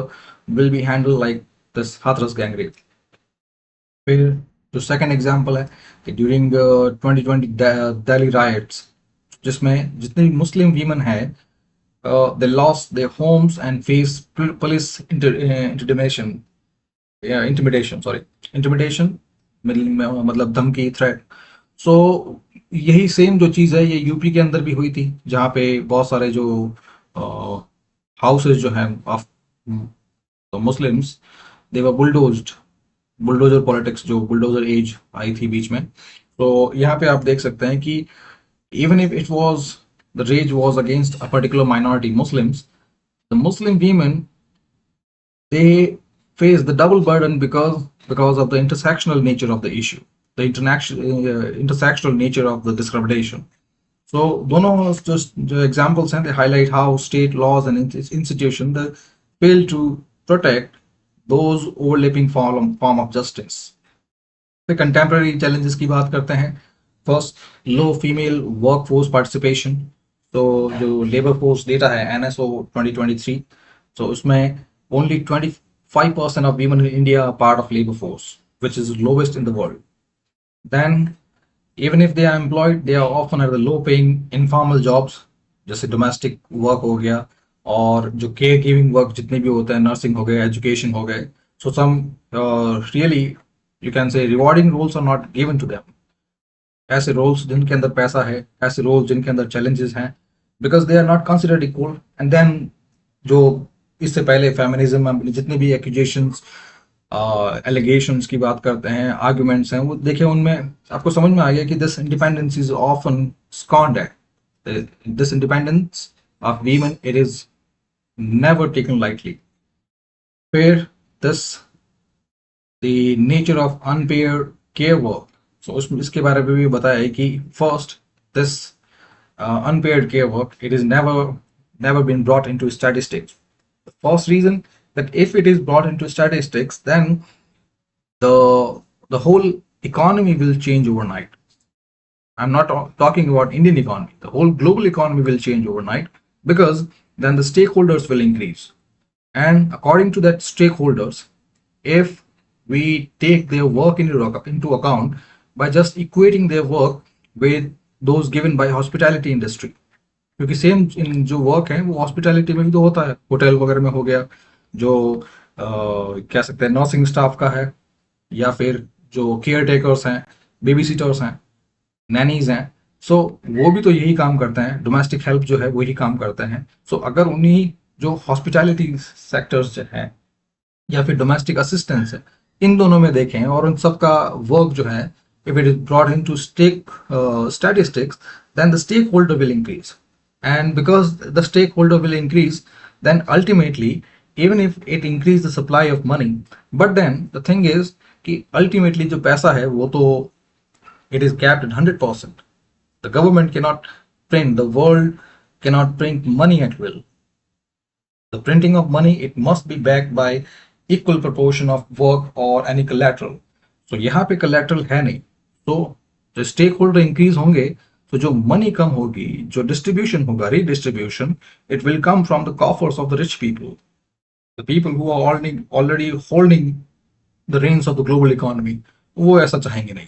will be handled like this Hathras gang rape. फिर जो सेकंड एग्जांपल है कि ड्यूरिंग 2020 दिल्ली राइट्स, जिसमें जितनी मुस्लिम वीमेन है, they lost their homes and faced police intimidation, मतलब धमकी, थ्रेट। सो यही सेम जो चीज़ है ये यूपी के अंदर भी हुई थी, जहाँ पे बहुत सारे जो हाउसेज जो हैं of Muslims, they were bulldozed, bulldozer politics, जो बुलडोजर एज आई थी बीच में। तो यहाँ पे आप देख सकते हैं कि even if it was the rage was against a particular minority Muslims, the Muslim women, they face the double burden because of the intersectional nature of the issue, the intersectional nature of the discrimination. So दोनों जो examples हैं, they highlight how state laws and institutions they fail to protect those overlapping form of justice. फिर contemporary challenges की बात करते हैं। फर्स्ट, लो फीमेल वर्क फोर्स पार्टिसिपेशन। तो जो लेबर फोर्स डेटा है NSO 2023, तो उसमें only 25% of women in India are part of labor force, which is lowest in the world. Then even if they are employed, they are often at the low paying informal jobs, जैसे डोमेस्टिक वर्क हो गया, और जो केयर गिविंग वर्क जितने भी होते हैं, नर्सिंग हो गए, एजुकेशन हो गए। So some really you can say rewarding roles are not given to them. ऐसे रोल्स जिनके अंदर पैसा है, ऐसे रोल्स जिनके अंदर चैलेंजेस हैं, because they are not considered equal. And then जो इससे पहले फेमिनिज्म में जितने भी एक्यूजेशंस एलिगेशंस की बात करते हैं, आर्गुमेंट्स हैं, वो देखिए उनमें आपको समझ में आ गया कि this independence is often scorned at, this independence of women it is never taken lightly. फिर this the nature of unpaid care work, so उसमें इसके बारे में भी बताया है कि first this unpaired care work, it is never been brought into statistics. The first reason that if it is brought into statistics, then the whole economy will change overnight. I'm not talking about Indian economy. The whole global economy will change overnight, because then the stakeholders will increase. And according to that stakeholders, if we take their work into account by just equating their work with those given by hospitality industry, क्योंकि सेम जो वर्क है वो हॉस्पिटैलिटी में भी तो होता है, होटल वगैरह में हो गया, जो कह सकते हैं नर्सिंग स्टाफ का है, या फिर जो केयर टेकर्स हैं, बेबी सीटर्स हैं, नैनीज हैं, सो वो भी तो यही काम करते हैं, डोमेस्टिक हेल्प जो है वही काम करते हैं। सो अगर उन्हीं जो हॉस्पिटैलिटी सेक्टर्स जो हैं या फिर डोमेस्टिक असिस्टेंस है, इन दोनों में देखें और उन सब का वर्क जो है, if it is brought into statistics, then the stakeholder will increase. And because the stakeholder will increase, then ultimately, even if it increase the supply of money, but then the thing is कि ultimately जो पैसा है वो तो it is capped at 100%. The government cannot print, the world cannot print money at will. The printing of money, it must be backed by equal proportion of work or any collateral. So यहाँ पे collateral है नहीं, तो जो स्टेक होल्डर इंक्रीज होंगे तो जो मनी कम होगी, जो डिस्ट्रीब्यूशन होगा, redistribution, it will come from the coffers of the rich people, the people who are already holding the reins of the global economy. वो ऐसा चाहेंगे नहीं।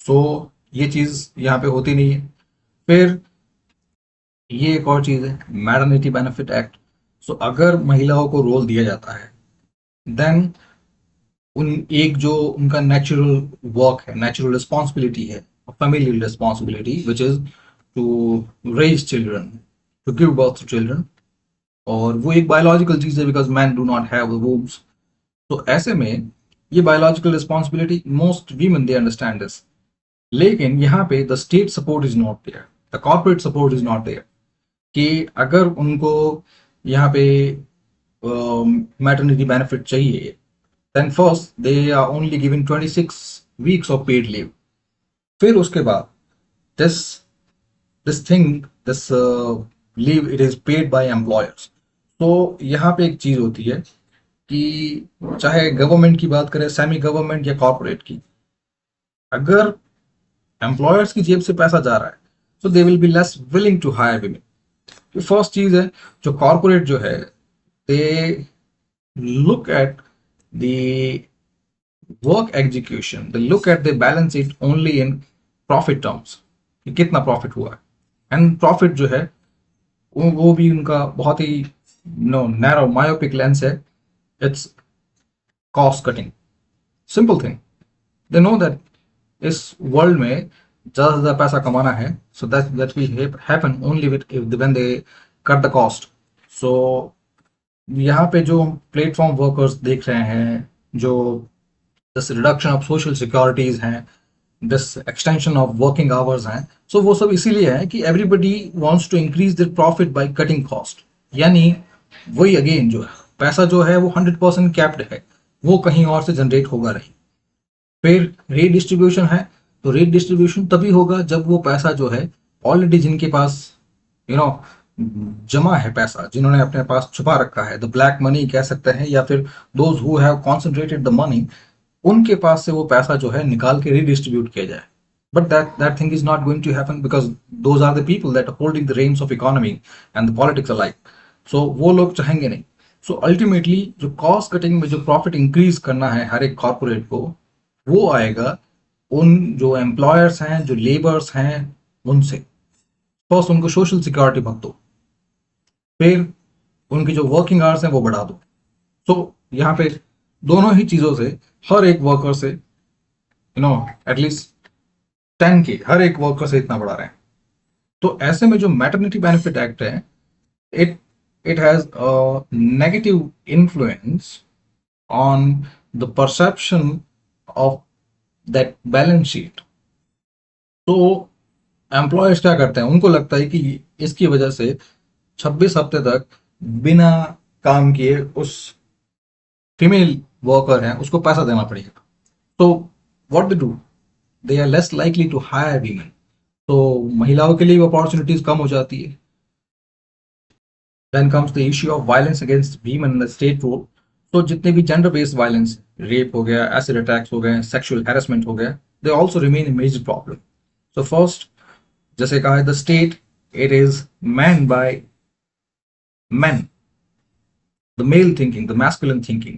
सो ये चीज यहाँ पे होती नहीं है। फिर ये एक और चीज है, मैटरनिटी बेनिफिट एक्ट। सो अगर महिलाओं को रोल दिया जाता है, देन उन एक जो उनका नेचुरल वर्क है, नेचुरल रिस्पॉन्सिबिलिटी है, family responsibility, which is to raise children, to give birth to children, और वो एक बायोलॉजिकल चीज है, because man do not have wombs. तो ऐसे में ये biological responsibility most women they understand this, लेकिन यहाँ पे the state support is not there, the corporate support is not there, कि अगर उनको यहाँ पे मैटरनिटी बेनिफिट चाहिए, then first they are only given 26 weeks of paid leave. फिर उसके बाद this leave it is paid by employers. तो यहाँ पे एक चीज होती है कि चाहे गवर्नमेंट की बात करें, सेमी गवर्नमेंट या कॉर्पोरेट की, अगर एम्प्लॉयर्स की जेब से पैसा जा रहा है, so they will be less willing to hire women. First चीज है, जो कॉर्पोरेट जो है, they look at the work execution, they look at, they balance it only in profit terms, कि कितना प्रॉफिट हुआ है, एंड प्रॉफिट जो है वो भी उनका बहुत ही नैरो मायोपिक लेंस है, it's cost cutting, simple thing. They know that इस वर्ल्ड में ज्यादा से ज्यादा पैसा कमाना है, so that will happen only when they cut the cost. So यहाँ पे जो प्लेटफॉर्म वर्कर्स देख रहे हैं, जो this reduction of social securities हैं, this extension of working hours हैं, सो वो सब इसीलिए है कि everybody wants to increase their profit by cutting cost. यानी वही अगेन जो है, पैसा जो है वो 100% कैप्ड है, वो कहीं और से जनरेट होगा नहीं। फिर रेट डिस्ट्रीब्यूशन है, तो रेट डिस्ट्रीब्यूशन तभी होगा जब वो पैसा जो है ऑलरेडी जिनके पास जमा है, पैसा जिन्होंने अपने पास छुपा रखा है, द ब्लैक मनी कह सकते हैं, या फिर those who have concentrated the money, उनके पास से वो पैसा जो है निकाल के रीडिस्ट्रीब्यूट किया जाए। But that thing is not going to happen, because those are the people that are holding the reins of economy and the politics alike. So वो लोग चाहेंगे नहीं। सो अल्टीमेटली जो कॉस्ट कटिंग में जो प्रॉफिट इंक्रीज करना है हर एक कॉर्पोरेट को, वो आएगा उन जो एम्प्लॉयर्स हैं, जो लेबर्स हैं, उनसे। फर्स्ट उनको सोशल सिक्योरिटी भग दो, फिर उनकी जो वर्किंग आवर्स हैं वो बढ़ा दो। तो यहाँ पे दोनों ही चीजों से हर एक वर्कर से एटलीस्ट 10K हर एक वर्कर से इतना बढ़ा रहे हैं। तो ऐसे में जो मैटरनिटी बेनिफिट एक्ट है, it it has a negative influence on the perception of that balance sheet. तो एम्प्लॉयर्स क्या करते हैं, उनको लगता है कि इसकी वजह से 26 हफ्ते तक बिना काम किए उस फीमेल वर्कर है उसको पैसा देना पड़ेगा। तो what they do, they are less likely to hire women. तो महिलाओं के लिए अपॉर्चुनिटीज कम हो जाती है। Then comes the issue of violence against women in the state role. तो जितने भी जेंडर बेस्ड वायलेंस, रेप हो गया, एसिड अटैक्स हो गए, सेक्सुअल हैरेसमेंट हो गया, they also remain a major problem. So first, जैसे कहा है, the state it is man by men, the male thinking, the masculine thinking,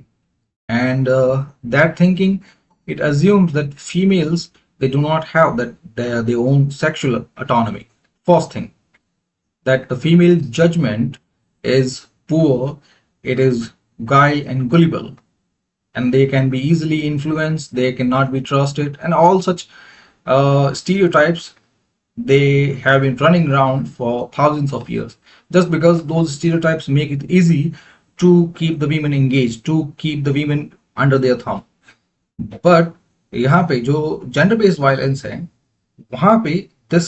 and that thinking, it assumes that females, they do not have that their own sexual autonomy. First thing, that the female judgment is poor, it is guy and gullible, and they can be easily influenced, they cannot be trusted, and all such stereotypes, they have been running around for thousands of years, just because those stereotypes make it easy to keep the women engaged, to keep the women under their thumb. But यहाँ पे जो जेंडर बेस्ड वायलेंस है, वहां पे this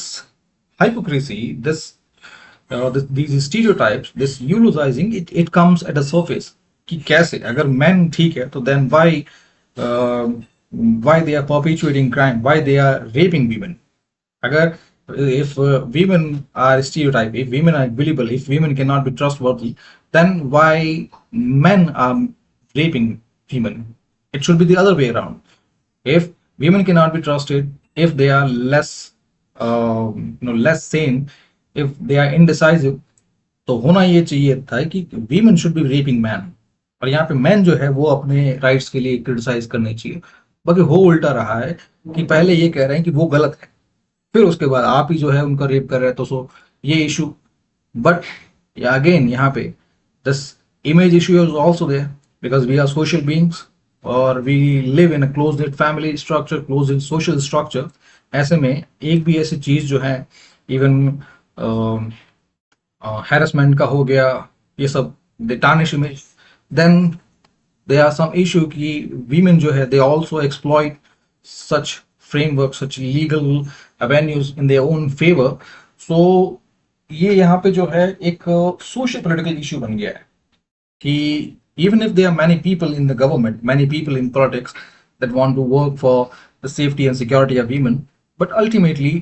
hypocrisy, these stereotypes, this eulogizing, it comes at a surface कि कैसे, अगर men ठीक है, तो then uh, why they are perpetuating crime, why they are raping women. अगर if women are stereotyped, if women are gullible, if women cannot be trustworthy, then why men are raping women? It should be the other way around. If women cannot be trusted, if they are less sane, if they are indecisive, तो होना ये चाहिए था कि women should be rapping man, और यहाँ पे मैन जो है वो अपने राइट्स के लिए क्रिटिसाइज करने चाहिए। बाकी हो उल्टा रहा है कि पहले ये कह रहे हैं कि वो गलत है, फिर उसके बाद आप ही जो है उनका रेप कर रहे हैं, तो सो ये इशू। बट अगेन यहाँ पे this image issue is also there, because we are social beings और we live in a close net family structure, close in social structure. ऐसे में एक भी ऐसी चीज जो है, इवन हैरेसमेंट का हो गया, ये सब they tarnish image. Then there are some issue कि women जो है they also exploit such framework, such legal avenues in their own favor. So ये यहाँ पे जो है एक सोशल पॉलिटिकल इशू बन गया है कि even if there are many people in the government, many people in politics that want to work for the safety and security of women, but ultimately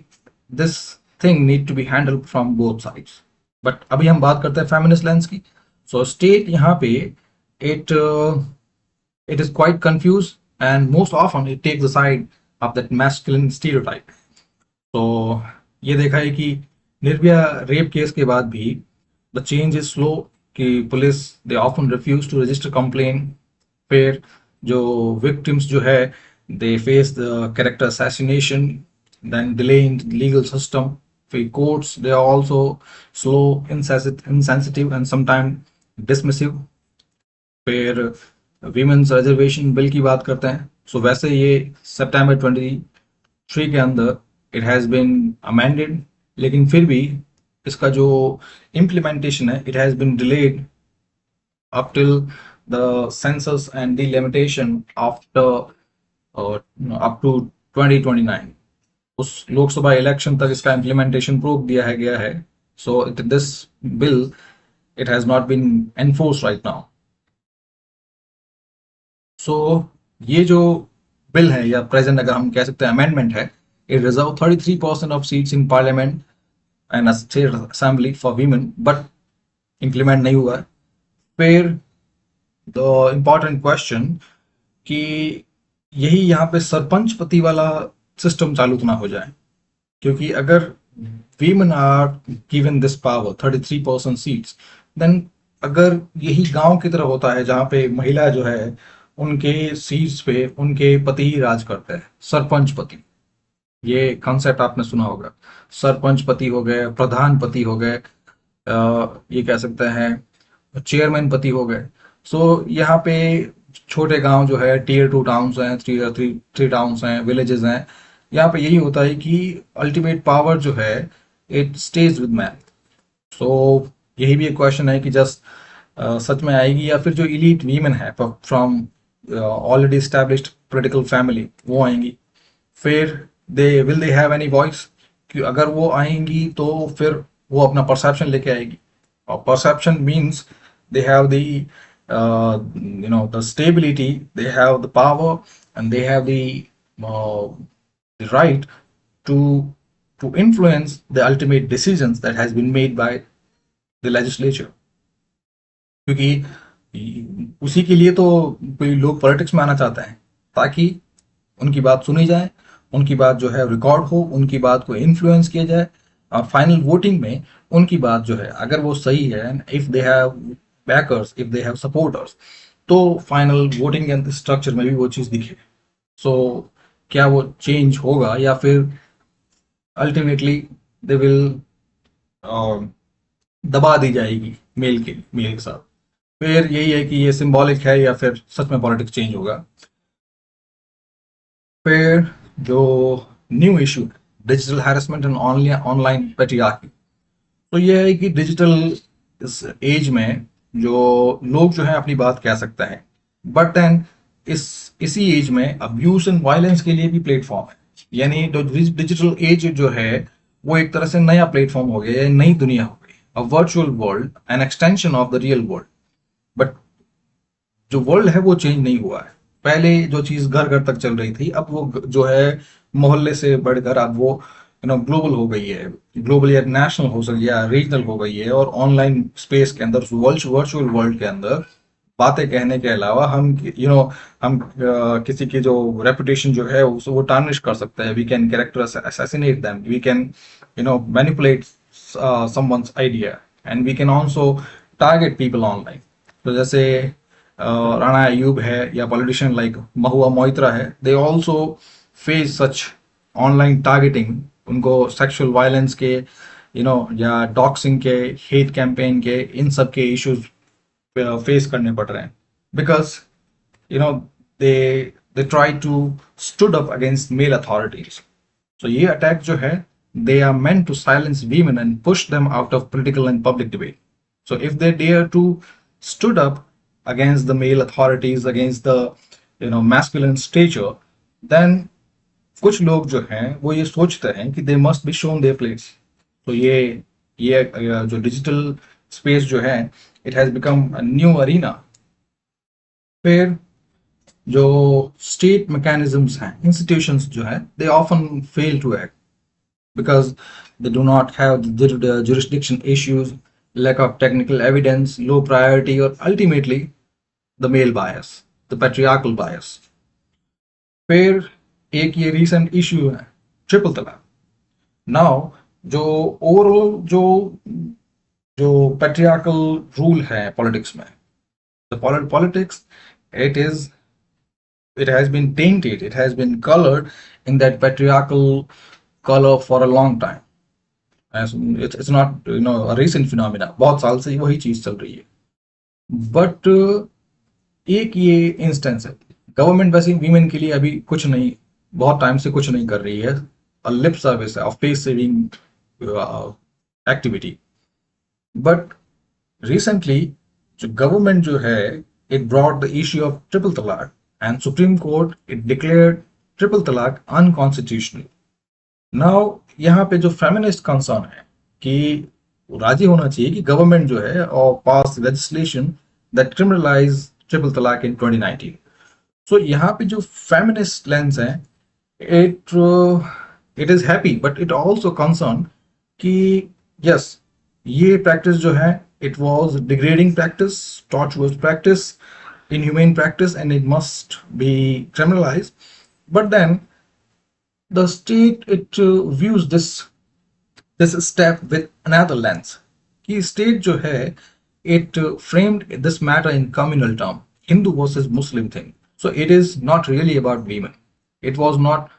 this thing need to be handled from both sides. But अभी हम बात करते हैं feminist lens की। So state यहाँ पे it is quite confused, and most often it takes the side of that masculine stereotype. तो ये देखा है कि निर्भया रेप केस के बाद भी द चेंज इज स्लो, कि पुलिस they often refuse to register complaint. फिर जो विक्टिम्स जो है they face the character assassination, then delay in legal system. फिर courts they are also slow, insensitive and sometime dismissive. फिर वीमेंस रिजर्वेशन बिल की बात करते हैं, सो वैसे ये सितंबर 23 के अंदर इट हैज़ बीन अमेंडेड, लेकिन फिर भी इसका जो इम्प्लीमेंटेशन है it has been delayed up till the census and delimitation after up to 2029। उस लोकसभा इलेक्शन तक इसका इम्प्लीमेंटेशन रोक दिया है गया है। So this bill it has not been enforce right now. So ये जो बिल है, या प्रेजेंट अगर हम कह सकते हैं अमेंडमेंट है, it reserve 33% of seats in parliament and state assembly for women, but implement नहीं हुआ है। फिर द इम्पॉर्टेंट क्वेश्चन कि यही यहाँ पे सरपंच पति वाला सिस्टम चालू ना हो जाए, क्योंकि अगर women are given this power 33% seats, then अगर यही गांव की तरह होता है जहाँ पे महिला जो है उनके सीट्स पे उनके पति ही राज करते हैं, सरपंच पति, ये कॉन्सेप्ट आपने सुना होगा। सरपंच पति हो गए, प्रधान पति हो गए, ये कह सकते हैं चेयरमैन पति हो गए। सो यहाँ पे छोटे गांव जो है, टीयर 2 टाउन्स हैं, थ्री टाउन्स हैं, विलेजेस हैं, यहाँ पे यही होता है कि अल्टीमेट पावर जो है it stays with man. सो यही भी एक क्वेश्चन है कि जस्ट सच में आएगी, या फिर जो इलीट वीमेन है from already established political family वो आएंगी, फिर दे हैव एनी वॉइस? कि अगर वो आएंगी तो फिर वो अपना परसेप्शन लेके आएगी, और perception means they have the the stability, they have the power, and they have the right to influence the ultimate decisions that has been made by the legislature. क्योंकि उसी के लिए तो कोई लोग पॉलिटिक्स में आना चाहते हैं, ताकि उनकी बात सुनी जाए, उनकी बात जो है रिकॉर्ड हो, उनकी बात को इन्फ्लुएंस किया जाए, और फाइनल वोटिंग में उनकी बात जो है अगर वो सही है, if they have bakers, if they have supporters, तो फाइनल वोटिंग के स्ट्रक्चर में भी वो चीज़ दिखे. सो क्या वो चेंज होगा, या फिर अल्टीमेटली दे विल दबा दी जाएगी मेल के साथ? फिर यही है कि ये सिंबॉलिक है या फिर सच में पॉलिटिक्स चेंज होगा. फिर जो न्यू इशू है, digital harassment and online patriarchy. तो ये है कि डिजिटल इस एज में जो लोग जो है अपनी बात कह सकते हैं, बट देन इसी एज में अब्यूज एंड वायलेंस के लिए भी प्लेटफॉर्म है. यानी जो डिजिटल एज जो है वो एक तरह से नया प्लेटफॉर्म हो गया, नई दुनिया हो गई, a virtual world, an extension of the real world. But जो वर्ल्ड है वो चेंज नहीं हुआ है. पहले जो चीज घर घर तक चल रही थी, अब वो जो है मोहल्ले से बढ़कर अब वो ग्लोबल हो गई है, ग्लोबल या नेशनल हो सकती है या रीजनल हो गई है. और ऑनलाइन स्पेस के अंदर, वर्चुअल वर्ल्ड के अंदर बातें कहने के अलावा हम हम किसी की जो रेपुटेशन जो है वो टार्निश कर सकते हैं. We can character assassinate them, we can manipulate someone's idea, and we can also target people online. तो जैसे राणा अयूब है या पॉलिटिशियन लाइक महुआ मोइत्रा है, they also face such online targeting. उनको सेक्सुअल वायलेंस के या डॉक्सिंग के, हेट कैंपेन के, इन सब के इश्यूज फेस करने पड़ रहे हैं, because they they try to stood up against male authorities. तो ये अटैक जो है, they are meant to silence women and push them out of political and public debate. So if they dare to stood up against the male authorities, against the masculine stature, then कुछ लोग जो हैं वो ये सोचते हैं कि they must be shown their place. तो ये जो डिजिटल स्पेस जो है, it has become a new arena. फिर जो स्टेट मैकेनिज्म्स हैं, इंस्टीट्यूशंस जो है, they often fail to act because they do not have the jurisdiction issues, lack of technical evidence, low priority, or ultimately the male bias, the patriarchal bias. फिर एक ये recent issue है ट्रिपल तलाक. नाउ जो ओवरऑल जो patriarchal रूल है पॉलिटिक्स में, the politics, it has been tainted, it has been colored in that patriarchal color for a long time. As it's not a recent phenomena, बहुत साल से वही चीज चल रही है. बट एक ये इंस्टेंस है, गवर्नमेंट वैसे वीमेन के लिए अभी कुछ नहीं, बहुत टाइम से कुछ नहीं कर रही है. लिप सर्विस है, face saving activity. But recently जो गवर्नमेंट जो है, it brought the issue of triple talaq, and supreme court it declared triple talaq unconstitutional. Now यहाँ पे जो फेमिनिस्ट कंसर्न है कि राजी होना चाहिए कि गवर्नमेंट जो है और पास लेजिस्लेशन दैट क्रिमिनलाइज ट्रिपल तलाक इन 2019. सो यहाँ पे जो फेमिनिस्ट लेंस है, it is happy, but it also concern कि यस, ये प्रैक्टिस जो है, it was degrading practice, torturers practice, inhumane practice, and it must be criminalized. But then the state, it views this step with another lens. कि state जो है, it framed this matter in communal term, Hindu versus Muslim thing. So it is not really about women. It was not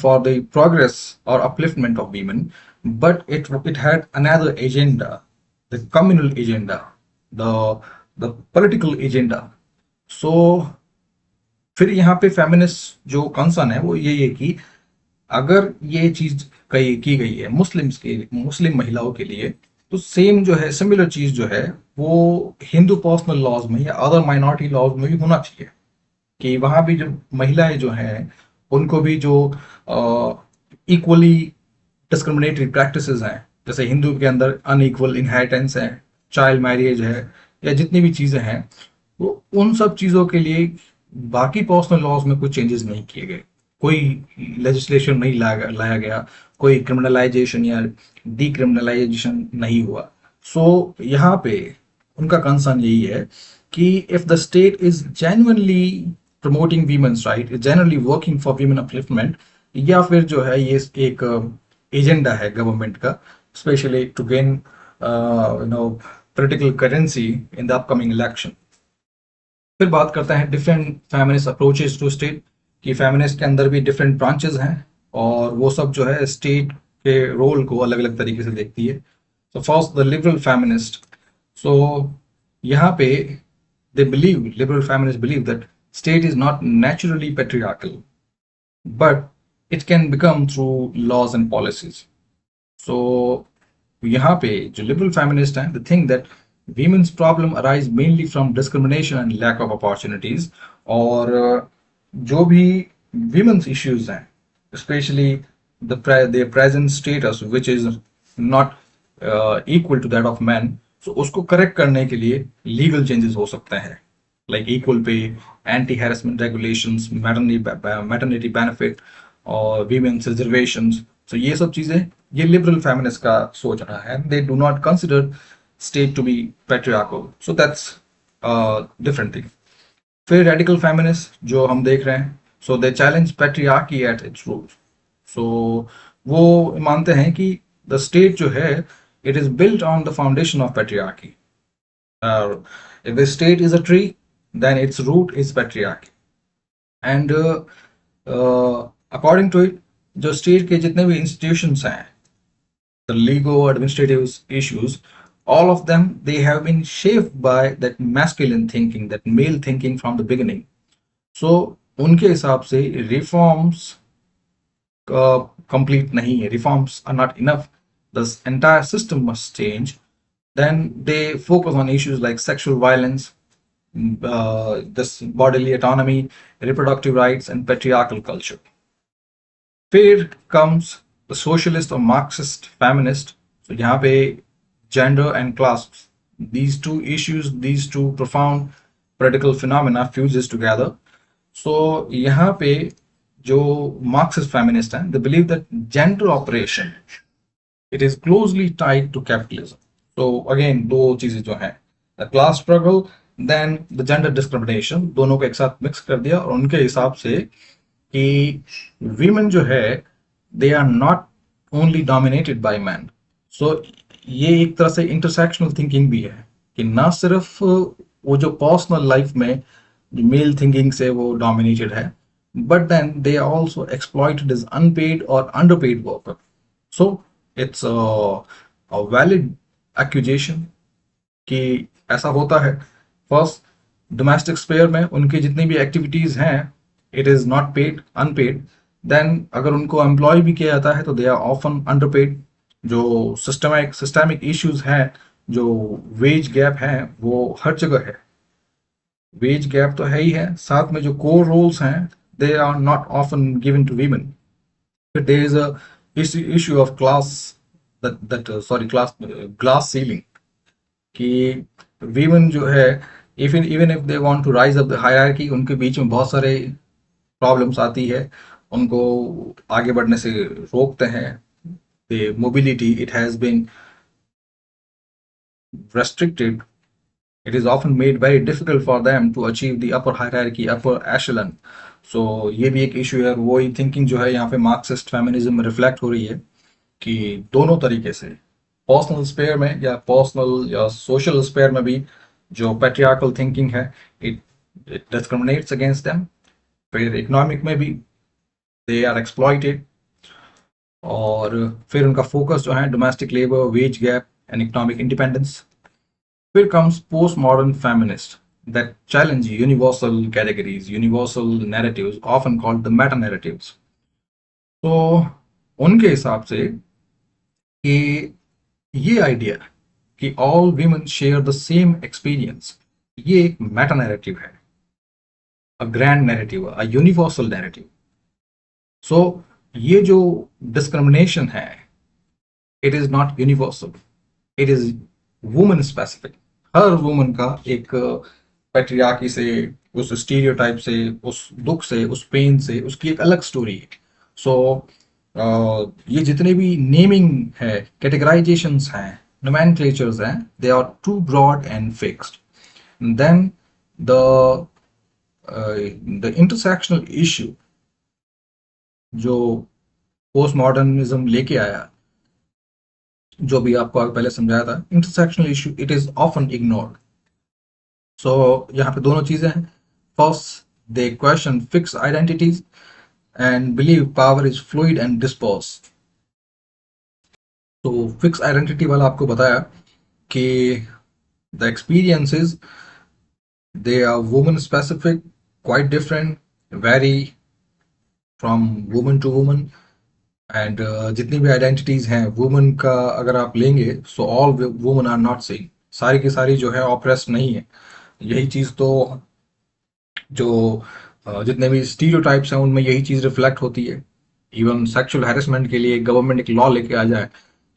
for the progress or upliftment of women, but it had another agenda, the communal agenda, the political agenda. सो फिर यहाँ पे फेमिनिस्ट जो कंसर्न है वो यही है कि अगर ये चीज कही की गई है मुस्लिम महिलाओं के लिए, तो सेम जो है सिमिलर चीज जो है वो हिंदू पर्सनल लॉज में या अदर माइनॉरिटी लॉज में भी होना चाहिए, कि वहां भी जो महिलाएं जो हैं उनको भी जो इक्वली डिस्क्रिमिनेटरी प्रैक्टिसेस हैं, जैसे हिंदू के अंदर अनइक्वल इनहेरिटेंस है, चाइल्ड मैरिज है, या जितनी भी चीजें हैं, तो उन सब चीजों के लिए बाकी पर्सनल लॉज में कुछ चेंजेस नहीं किए गए, कोई लेजिस्लेशन नहीं लाया गया, कोई क्रिमिनलाइजेशन या डीक्रिमिनलाइजेशन नहीं हुआ। सो यहाँ पे उनका कंसर्न यही है कि if the state is genuinely promoting women's right, generally working for women upliftment, या फिर जो है ये एक एजेंडा है गवर्नमेंट का, specially to gain political currency in the upcoming election. फिर बात करते हैं different feminist approaches to state, कि फेमिनिस्ट के अंदर भी डिफरेंट ब्रांचेस हैं और वो सब जो है स्टेट के रोल को अलग अलग तरीके से देखती है। So first the liberal feminist. So यहाँ पे liberal feminists believe that state is not naturally patriarchal, but it can become through laws and policies. So यहाँ पे जो लिबरल फेमिनिस्ट हैं, they think that women's problem arise mainly from discrimination and lack of opportunities, और जो भी women's issues हैं, especially their present status which is not equal to that of men, so उसको करेक्ट करने के लिए लीगल चेंजेस हो सकते हैं, like equal pay, anti harassment regulations, maternity benefit और वीमेन्स रिजर्वेशंस। सो ये सब चीजें ये लिबरल फेमिनिस्ट का सोचना है, they do not consider state to be patriarchal, so that's different thing. फिर रेडिकल फेमिनिस्ट जो हम देख रहे हैं, so they challenge patriarchy at its root. So वो मानते हैं कि द स्टेट जो है it is built on the foundation of patriarchy. If the state is a tree, then its root is patriarchy. And according to it, जो स्टेट के जितने भी इंस्टीट्यूशंस हैं, the legal administrative issues, all of them they have been shaped by that masculine thinking, that male thinking from the beginning. So उनके हिसाब से reforms complete नहीं है, reforms are not enough, the entire system must change. Then they focus on issues like sexual violence, this bodily autonomy, reproductive rights, and patriarchal culture. फिर comes the socialist or Marxist feminist. So यहाँ पे gender and class, these two issues, these two profound political phenomena fuses together. So यहाँ पे जो Marxist feminist हैं, they believe that gender operation it is closely tied to capitalism. So again दो चीजें जो हैं, the class struggle then the gender discrimination, दोनों को एक साथ मिक्स कर दिया, और उनके हिसाब से कि women जो है they are not only dominated by men. So ये एक तरह से इंटरसेक्शनल थिंकिंग भी है, कि ना सिर्फ वो जो पर्सनल लाइफ में मेल थिंकिंग से वो डोमिनेटेड है, but then they are also exploited as unpaid or underpaid worker. So it's a valid accusation कि ऐसा होता है। फर्स्ट, डोमेस्टिक स्पेयर में उनकी जितनी भी एक्टिविटीज हैं it is not paid, unpaid. Then अगर उनको एम्प्लॉय भी किया जाता है तो दे आर ऑफन अंडरपेड। जो सिस्टमिक इश्यूज हैं, जो वेज गैप है, वो हर जगह है, वेज गैप तो है ही है, साथ में जो कोर रोल्स हैं they are not often given to women. फिर there is a issue of class, glass ceiling, कि वीमेन जो है even if they want to rise up the hierarchy, उनके बीच में बहुत सारे प्रॉब्लम्स आती है, उनको आगे बढ़ने से रोकते हैं। the mobility it has been restricted, it is often made very difficult for them to achieve the upper hierarchy, upper echelon. So ये भी एक इशू है, वही थिंकिंग जो है यहाँ पे मार्क्सिस्ट फेमिनिज्म में रिफ्लेक्ट हो रही है, कि दोनों तरीके से पर्सनल स्पेयर में या पर्सनल या सोशल स्पेयर में भी जो पैट्रियार्कल थिंकिंग है इट डिस्क्रिमिनेट्स अगेंस्ट देम। फिर इकोनॉमिक में भी दे आर एक्सप्लॉइटेड, और फिर उनका फोकस जो है domestic labour, veg gap and economic independence. फिर comes postmodern feminists that challenge universal categories, universal narratives, often called the meta narratives. तो उनके हिसाब से कि ये आइडिया कि all women share the same experience, ये एक मेटा नैरेटिव है, a grand narrative, a universal narrative. So ये जो डिस्क्रिमिनेशन है, it is not universal, it is women specific. हर वुमन का एक पैट्रियार्की से, उस स्टीरियोटाइप से, उस दुख से, उस पेन से उसकी एक अलग स्टोरी है। सो ये जितने भी नेमिंग है, कैटेगराइजेशंस हैं, नोमेनक्लेचर्स हैं, they are too broad and fixed. Then the the intersectional issue जो पोस्ट मॉडर्निज्म लेके आया, जो भी आपको आगे पहले समझाया था, intersectional issue it is often ignored. So यहाँ पे दोनों चीजें हैं। First, they question fix identities and believe power is fluid and disperse. तो फिक्स आइडेंटिटी वाला आपको बताया कि the experiences they are woman specific, quite different, very from woman to woman. And जितनी भी आइडेंटिटीज हैं वुमन का अगर आप लेंगे, so all woman are not same, सारी की सारी जो है ऑप्रेस्ड नहीं है। यही चीज तो जो जितने भी स्टीरियोटाइप्स हैं उनमें यही चीज रिफ्लेक्ट होती है। इवन सेक्सुअल हैरेसमेंट के लिए गवर्नमेंट एक लॉ लेके आ जाए,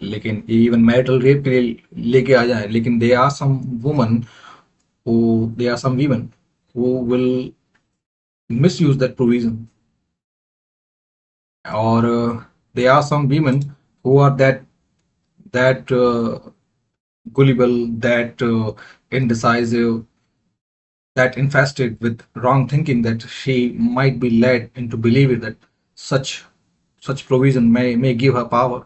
लेकिन इवन मैरिटल रेप के लिए लेके आ जाए, लेकिन they are some woman who they are some women who will misuse that provision, or there are some women who are that gullible, that indecisive, that infested with wrong thinking, that she might be led into believing that such provision may give her power.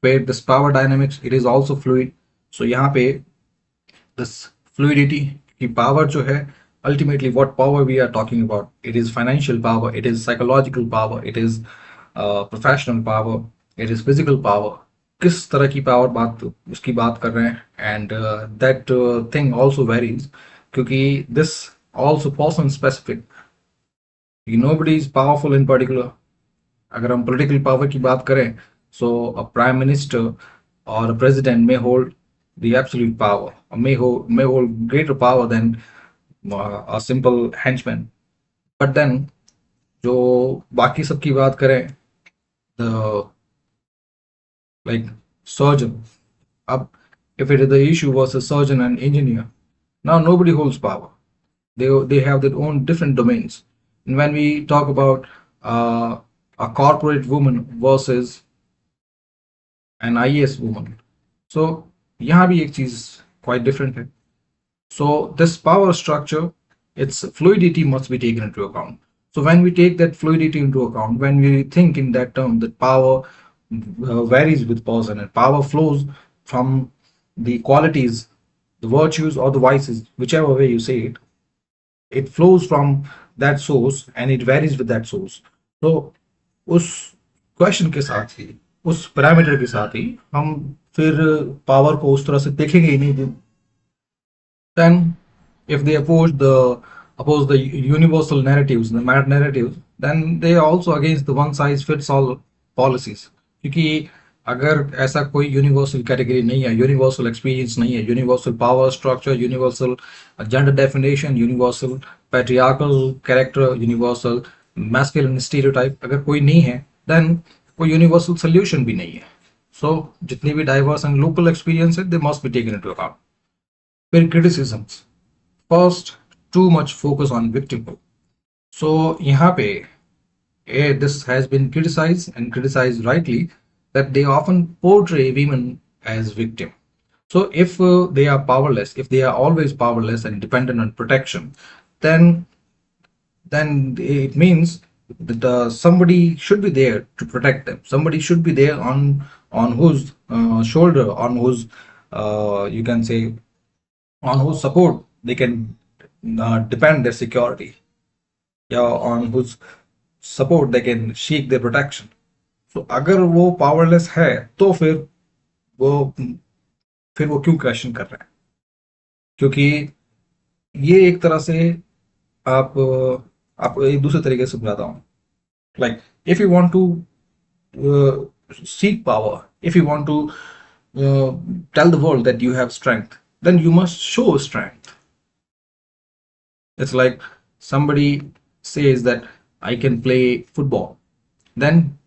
Where this power dynamics, it is also fluid. So यहाँ पे this fluidity की power जो है, ultimately what power we are talking about, it is financial power, it is psychological power, it is professional power, it is physical power। किस तरह की पावर बात उसकी बात कर रहे हैं, and that thing also varies, क्योंकि this also person specific, nobody is powerful in particular. अगर हम पॉलिटिकल पावर की बात करें, सो अ प्राइम मिनिस्टर और president may hold the absolute power, or may hold greater power than a simple henchman। But then जो बाकी सबकी बात करें, the like surgeon, up if it is the issue was a surgeon and engineer, now nobody holds power. They have their own different domains. And when we talk about a corporate woman versus an IAS woman, so यहाँ भी एक चीज quite different है। So this power structure, its fluidity must be taken into account. So when we take that fluidity into account, when we think in that term, that power varies with person, and power flows from the qualities, the virtues or the vices, whichever way you say it, it flows from that source and it varies with that source। So उस क्वेश्चन के साथ ही, उस पैरामीटर के साथ ही हम फिर पावर को उस तरह से देखेंगे ही नहीं। Then, if they oppose the universal narratives, the mad narratives, then they are also against the one size fits all policies। क्योंकि अगर ऐसा कोई यूनिवर्सल कैटेगरी नहीं है, यूनिवर्सल एक्सपीरियंस नहीं है, universal power structure, universal gender definition, universal patriarchal character, universal masculine stereotype अगर कोई नहीं है, देन कोई यूनिवर्सल सोल्यूशन भी नहीं है। सो जितनी भी डाइवर्स एंड लोकल एक्सपीरियंस है, they must be taken into account. फिर criticisms, first, too much focus on victimhood. So यहाँ पे this has been criticized and criticized rightly, that they often portray women as victim। So if they are powerless, if they are always powerless and dependent on protection, then it means that somebody should be there to protect them, somebody should be there on whose shoulder, on whose you can say, on whose support they can depend their security, या on whose support they can seek their protection। so अगर वो पावरलेस है, तो वो फिर वो क्यों क्वेश्चन कर रहे हैं? क्योंकि ये एक तरह से आप आपको एक दूसरे तरीके से समझाता हूँ। Like if you want to seek power, if you want to uh, tell the world that you have strength, then you must show strength. It's like somebody says that I can play football, then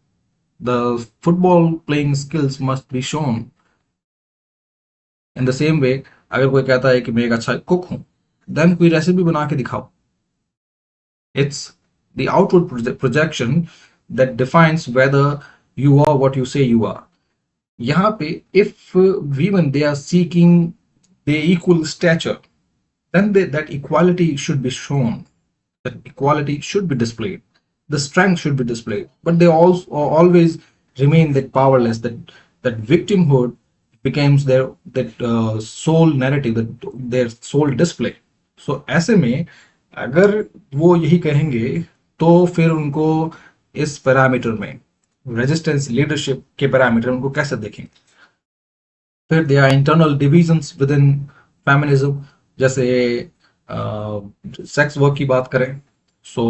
the football playing skills must be shown. In the same way अगर कोई कहता है कि मैं एक अच्छा कुक हूं, देन कोई रेसिपी बना के दिखाओ. It's the outward projection that defines whether you are what you say you are. यहाँ पे if women they are seeking the equal stature, then that equality should be shown, that equality should be displayed, the strength should be displayed, but they also always remain that powerless, that victimhood becomes their that sole narrative, that their sole display. So ऐसे में अगर वो यही कहेंगे तो फिर उनको इस पैरामीटर में, रेजिस्टेंस लीडरशिप के पैरामीटर उनको कैसे देखेंगे. फिर they are internal divisions with in feminism. जैसे सेक्स वर्क की बात करें, सो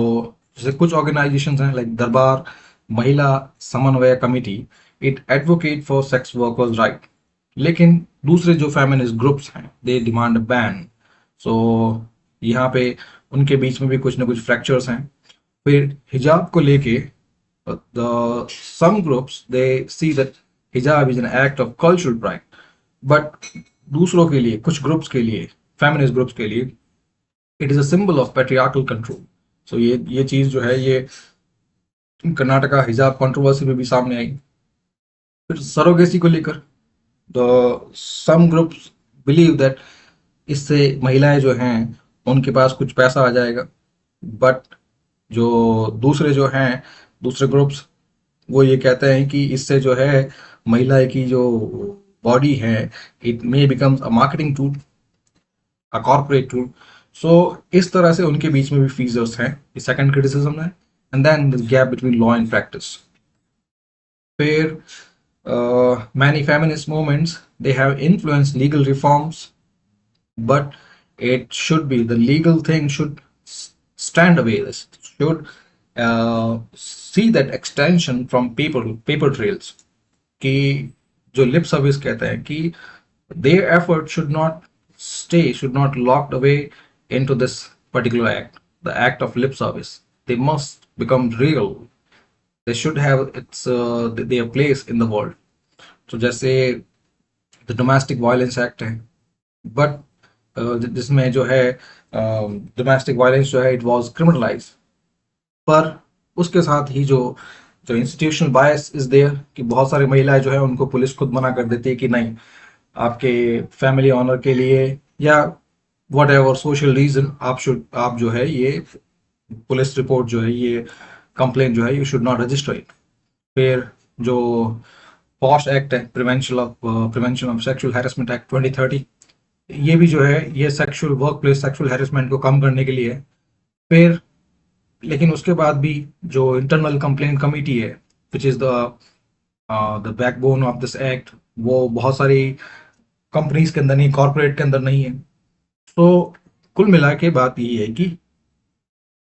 जैसे कुछ ऑर्गेनाइजेशंस हैं लाइक दरबार महिला समन्वय committee, it advocate for sex workers right. लेकिन दूसरे जो फेमिनिस्ट ग्रुप्स हैं दे डिमांड बैन. सो यहाँ पे उनके बीच में भी कुछ ना कुछ फ्रैक्चर्स हैं. फिर हिजाब को लेके some groups they see that hijab is an act of cultural pride, but दूसरों के लिए, कुछ ग्रुप्स के लिए, फेमिनिस्ट ग्रुप्स के लिए, it is a symbol of patriarchal control. So ये चीज जो है ये कर्नाटका हिजाब कंट्रोवर्सी में भी सामने आई. फिर सरोगेसी को लेकर the some groups believe that इससे महिलाएं जो हैं उनके पास कुछ पैसा आ जाएगा, बट जो दूसरे जो हैं दूसरे ग्रुप्स वो ये कहते हैं कि इससे जो है महिला की जो बॉडी है it may becomes a marketing tool, a corporate tool. So इस तरह से उनके बीच में भी फीचर्स हैं. ये सेकंड क्रिटिसिज्म है. And then the gap between law and practice. फिर many feminist movements they have influenced legal reforms, but it should be the legal thing should stand away. This should see that extension from paper trails. कि जो लिप सर्विस कहते हैं कि their effort should not locked away into this particular act, the act of lip service. They must become real. They should have its their place in the world. तो जैसे द डोमेस्टिक वायलेंस एक्ट है, बट जिसमें जो है डोमेस्टिक वायलेंस जो है इट वाज क्रिमिनलाइज, पर उसके साथ ही जो जो इंस्टीट्यूशनल बायस इज देयर कि बहुत सारी महिलाएं जो है उनको पुलिस खुद मना कर देती है कि नहीं, आपके फैमिली ऑनर के लिए या वट एवर सोशल रीजन आप जो है ये पुलिस रिपोर्ट जो है ये कंप्लेंट जो है you should not register it. फिर जो पॉश एक्ट है, prevention of sexual harassment act 2030, ये भी जो है ये sexual work place sexual harassment को कम करने के लिए है. फिर लेकिन उसके बाद भी जो इंटरनल कंप्लेंट कमेटी है which is the backbone of this act, वो बहुत सारी कंपनीज के अंदर नहीं, कॉर्पोरेट के अंदर नहीं है. तो कुल मिला के बात ये है कि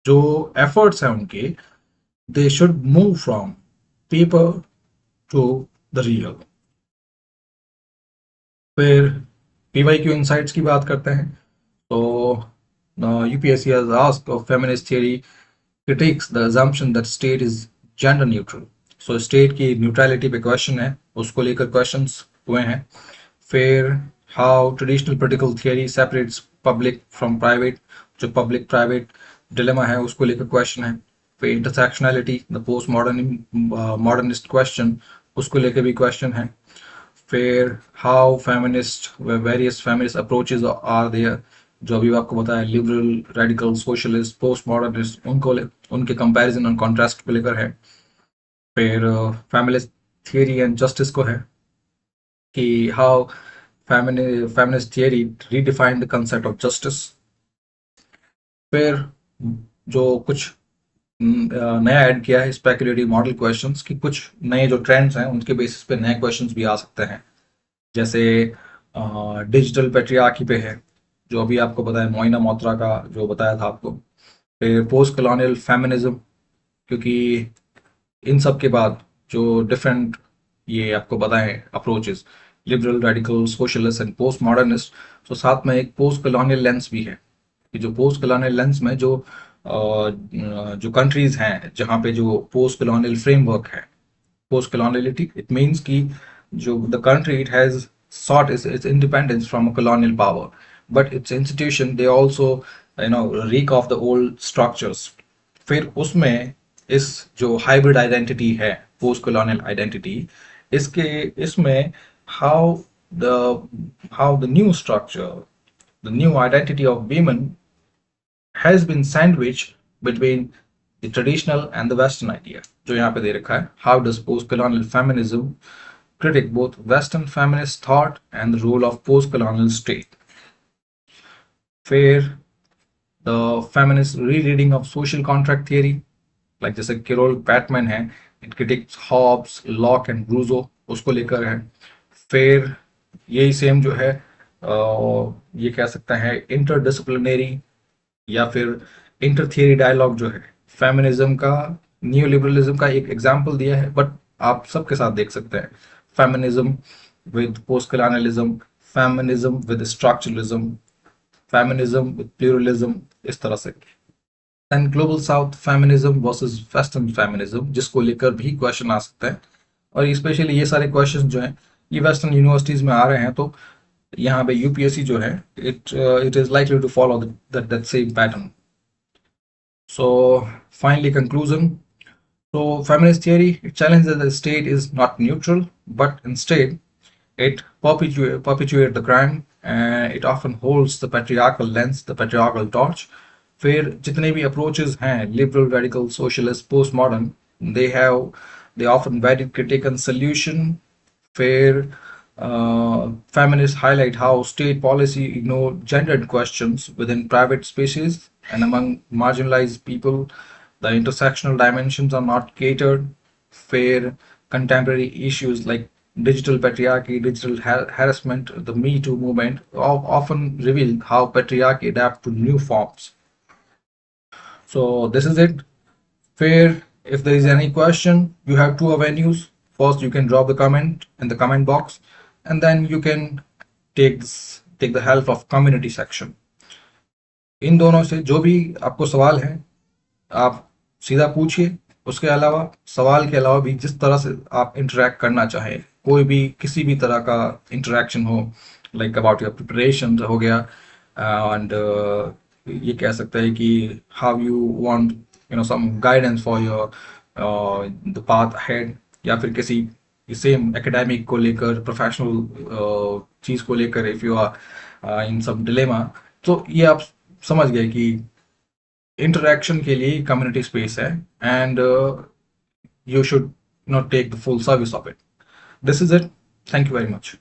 जो एफर्ट्स हैं उनके they should move from paper two the real. फिर PYQ इनसाइट्स की बात करते हैं. तो UPSC has asked of feminist theory critiques the assumption that state is gender neutral. So state की न्यूट्रलिटी पे क्वेश्चन है, उसको लेकर क्वेश्चंस हुए हैं. फिर how traditional political theory separates public from private, जो पब्लिक प्राइवेट डिलेमा है उसको लेकर क्वेश्चन है. फिर intersectionality the post modernist question, उसको लेकर भी क्वेश्चन है. फिर how feminist various feminist approaches are there, जो अभी आपको बताया liberal, radical, socialist, post modernist, उनके कंपैरिजन और कॉन्ट्रास्ट को लेकर है. फिर फेमिनिस्ट थियरी एंड जस्टिस को है कि how feminist theory redefine the concept of justice. फिर जो कुछ नया ऐड किया है स्पेकुलेटिव मॉडल क्वेश्चंस, कि कुछ नए जो ट्रेंड्स हैं उनके बेसिस पे नए क्वेश्चंस भी आ सकते हैं. जैसे डिजिटल पेट्रियार्की पे है, जो अभी आपको बताया मोइना मोत्रा का जो बताया था आपको. फिर पोस्ट कॉलोनियल फेमिनिज्म, क्योंकि इन सब के बाद जो डिफरेंट ये आपको बताएं approaches, liberal, radical, socialist and post modernist. तो साथ में एक पोस्ट कॉलोनियल लेंस भी है कि जो पोस्ट कॉलोनियल लेंस में जो कंट्रीज हैं जहाँ पे जो पोस्ट कॉलोनियल फ्रेमवर्क है, post coloniality, it means कि जो the country it has sought its independence from a colonial power, but its institution they also reek of the old structures। फिर उसमें इस जो हाइब्रिड आइडेंटिटी है, पोस्ट कॉलोनियल आइडेंटिटी, इसके इसमें how the new structure, the new identity of women has been sandwiched between the traditional and the Western idea, जो यहाँ पे दे रखा है, how does post-colonial feminism critic both Western feminist thought and the role of post-colonial state? फिर the feminist rereading of social contract theory, like जैसे कैरोल बैटमैन है, it critiques Hobbes, Locke and Rousseau, उसको लेकर है। फिर यही सेम जो है ये कह सकते हैं इंटरडिसिप्लिनरी या फिर इंटर थियरी डायलॉग जो है फेमिनिज्म का, न्यू लिबरलिज्म का एक एग्जांपल दिया है, बट आप सबके साथ देख सकते हैं feminism with post colonialism, feminism with structuralism, feminism with pluralism, इस तरह से। And global south feminism versus western feminism, जिसको लेकर भी क्वेश्चन आ सकता है, और स्पेशली ये सारे क्वेश्चन जो हैं ये वेस्टर्न यूनिवर्सिटीज में आ रहे हैं, तो यहाँ पे यूपीएससी जो है it is likely to follow that same pattern. So finally conclusion, so feminist theory it challenges that the state is not neutral, but instead it perpetuates the crime, and it often holds the patriarchal lens, the patriarchal torch। फिर जितने भी approaches हैं, liberal, radical, socialist, postmodern, they often varied critique and solution। फिर feminists highlight how state policy ignore gendered questions within private spaces and among marginalized people, the intersectional dimensions are not catered। Fair contemporary issues like digital patriarchy, digital harassment, the Me Too movement often reveal how patriarchy adapt to new forms। So this is it. Fair, if there is any question, you have two avenues. First, you can drop the comment in the comment box, and then you can take the help of community section। इन दोनों से जो भी आपको सवाल है आप सीधा पूछिए। उसके अलावा सवाल के अलावा भी जिस तरह से आप इंटरेक्ट करना चाहें, कोई भी किसी भी तरह का इंटरेक्शन हो, लाइक अबाउट योर प्रिपरेशन हो गया, एंड ये कह सकते हैं कि how you want some guidance for your the path ahead, या फिर किसी सेम एकेडमिक को लेकर, प्रोफेशनल चीज को लेकर, if you are in some dilemma, तो ये आप समझ गए कि इंटरेक्शन के लिए कम्युनिटी स्पेस है, and you should not take the full service of it। This is it. Thank you very much।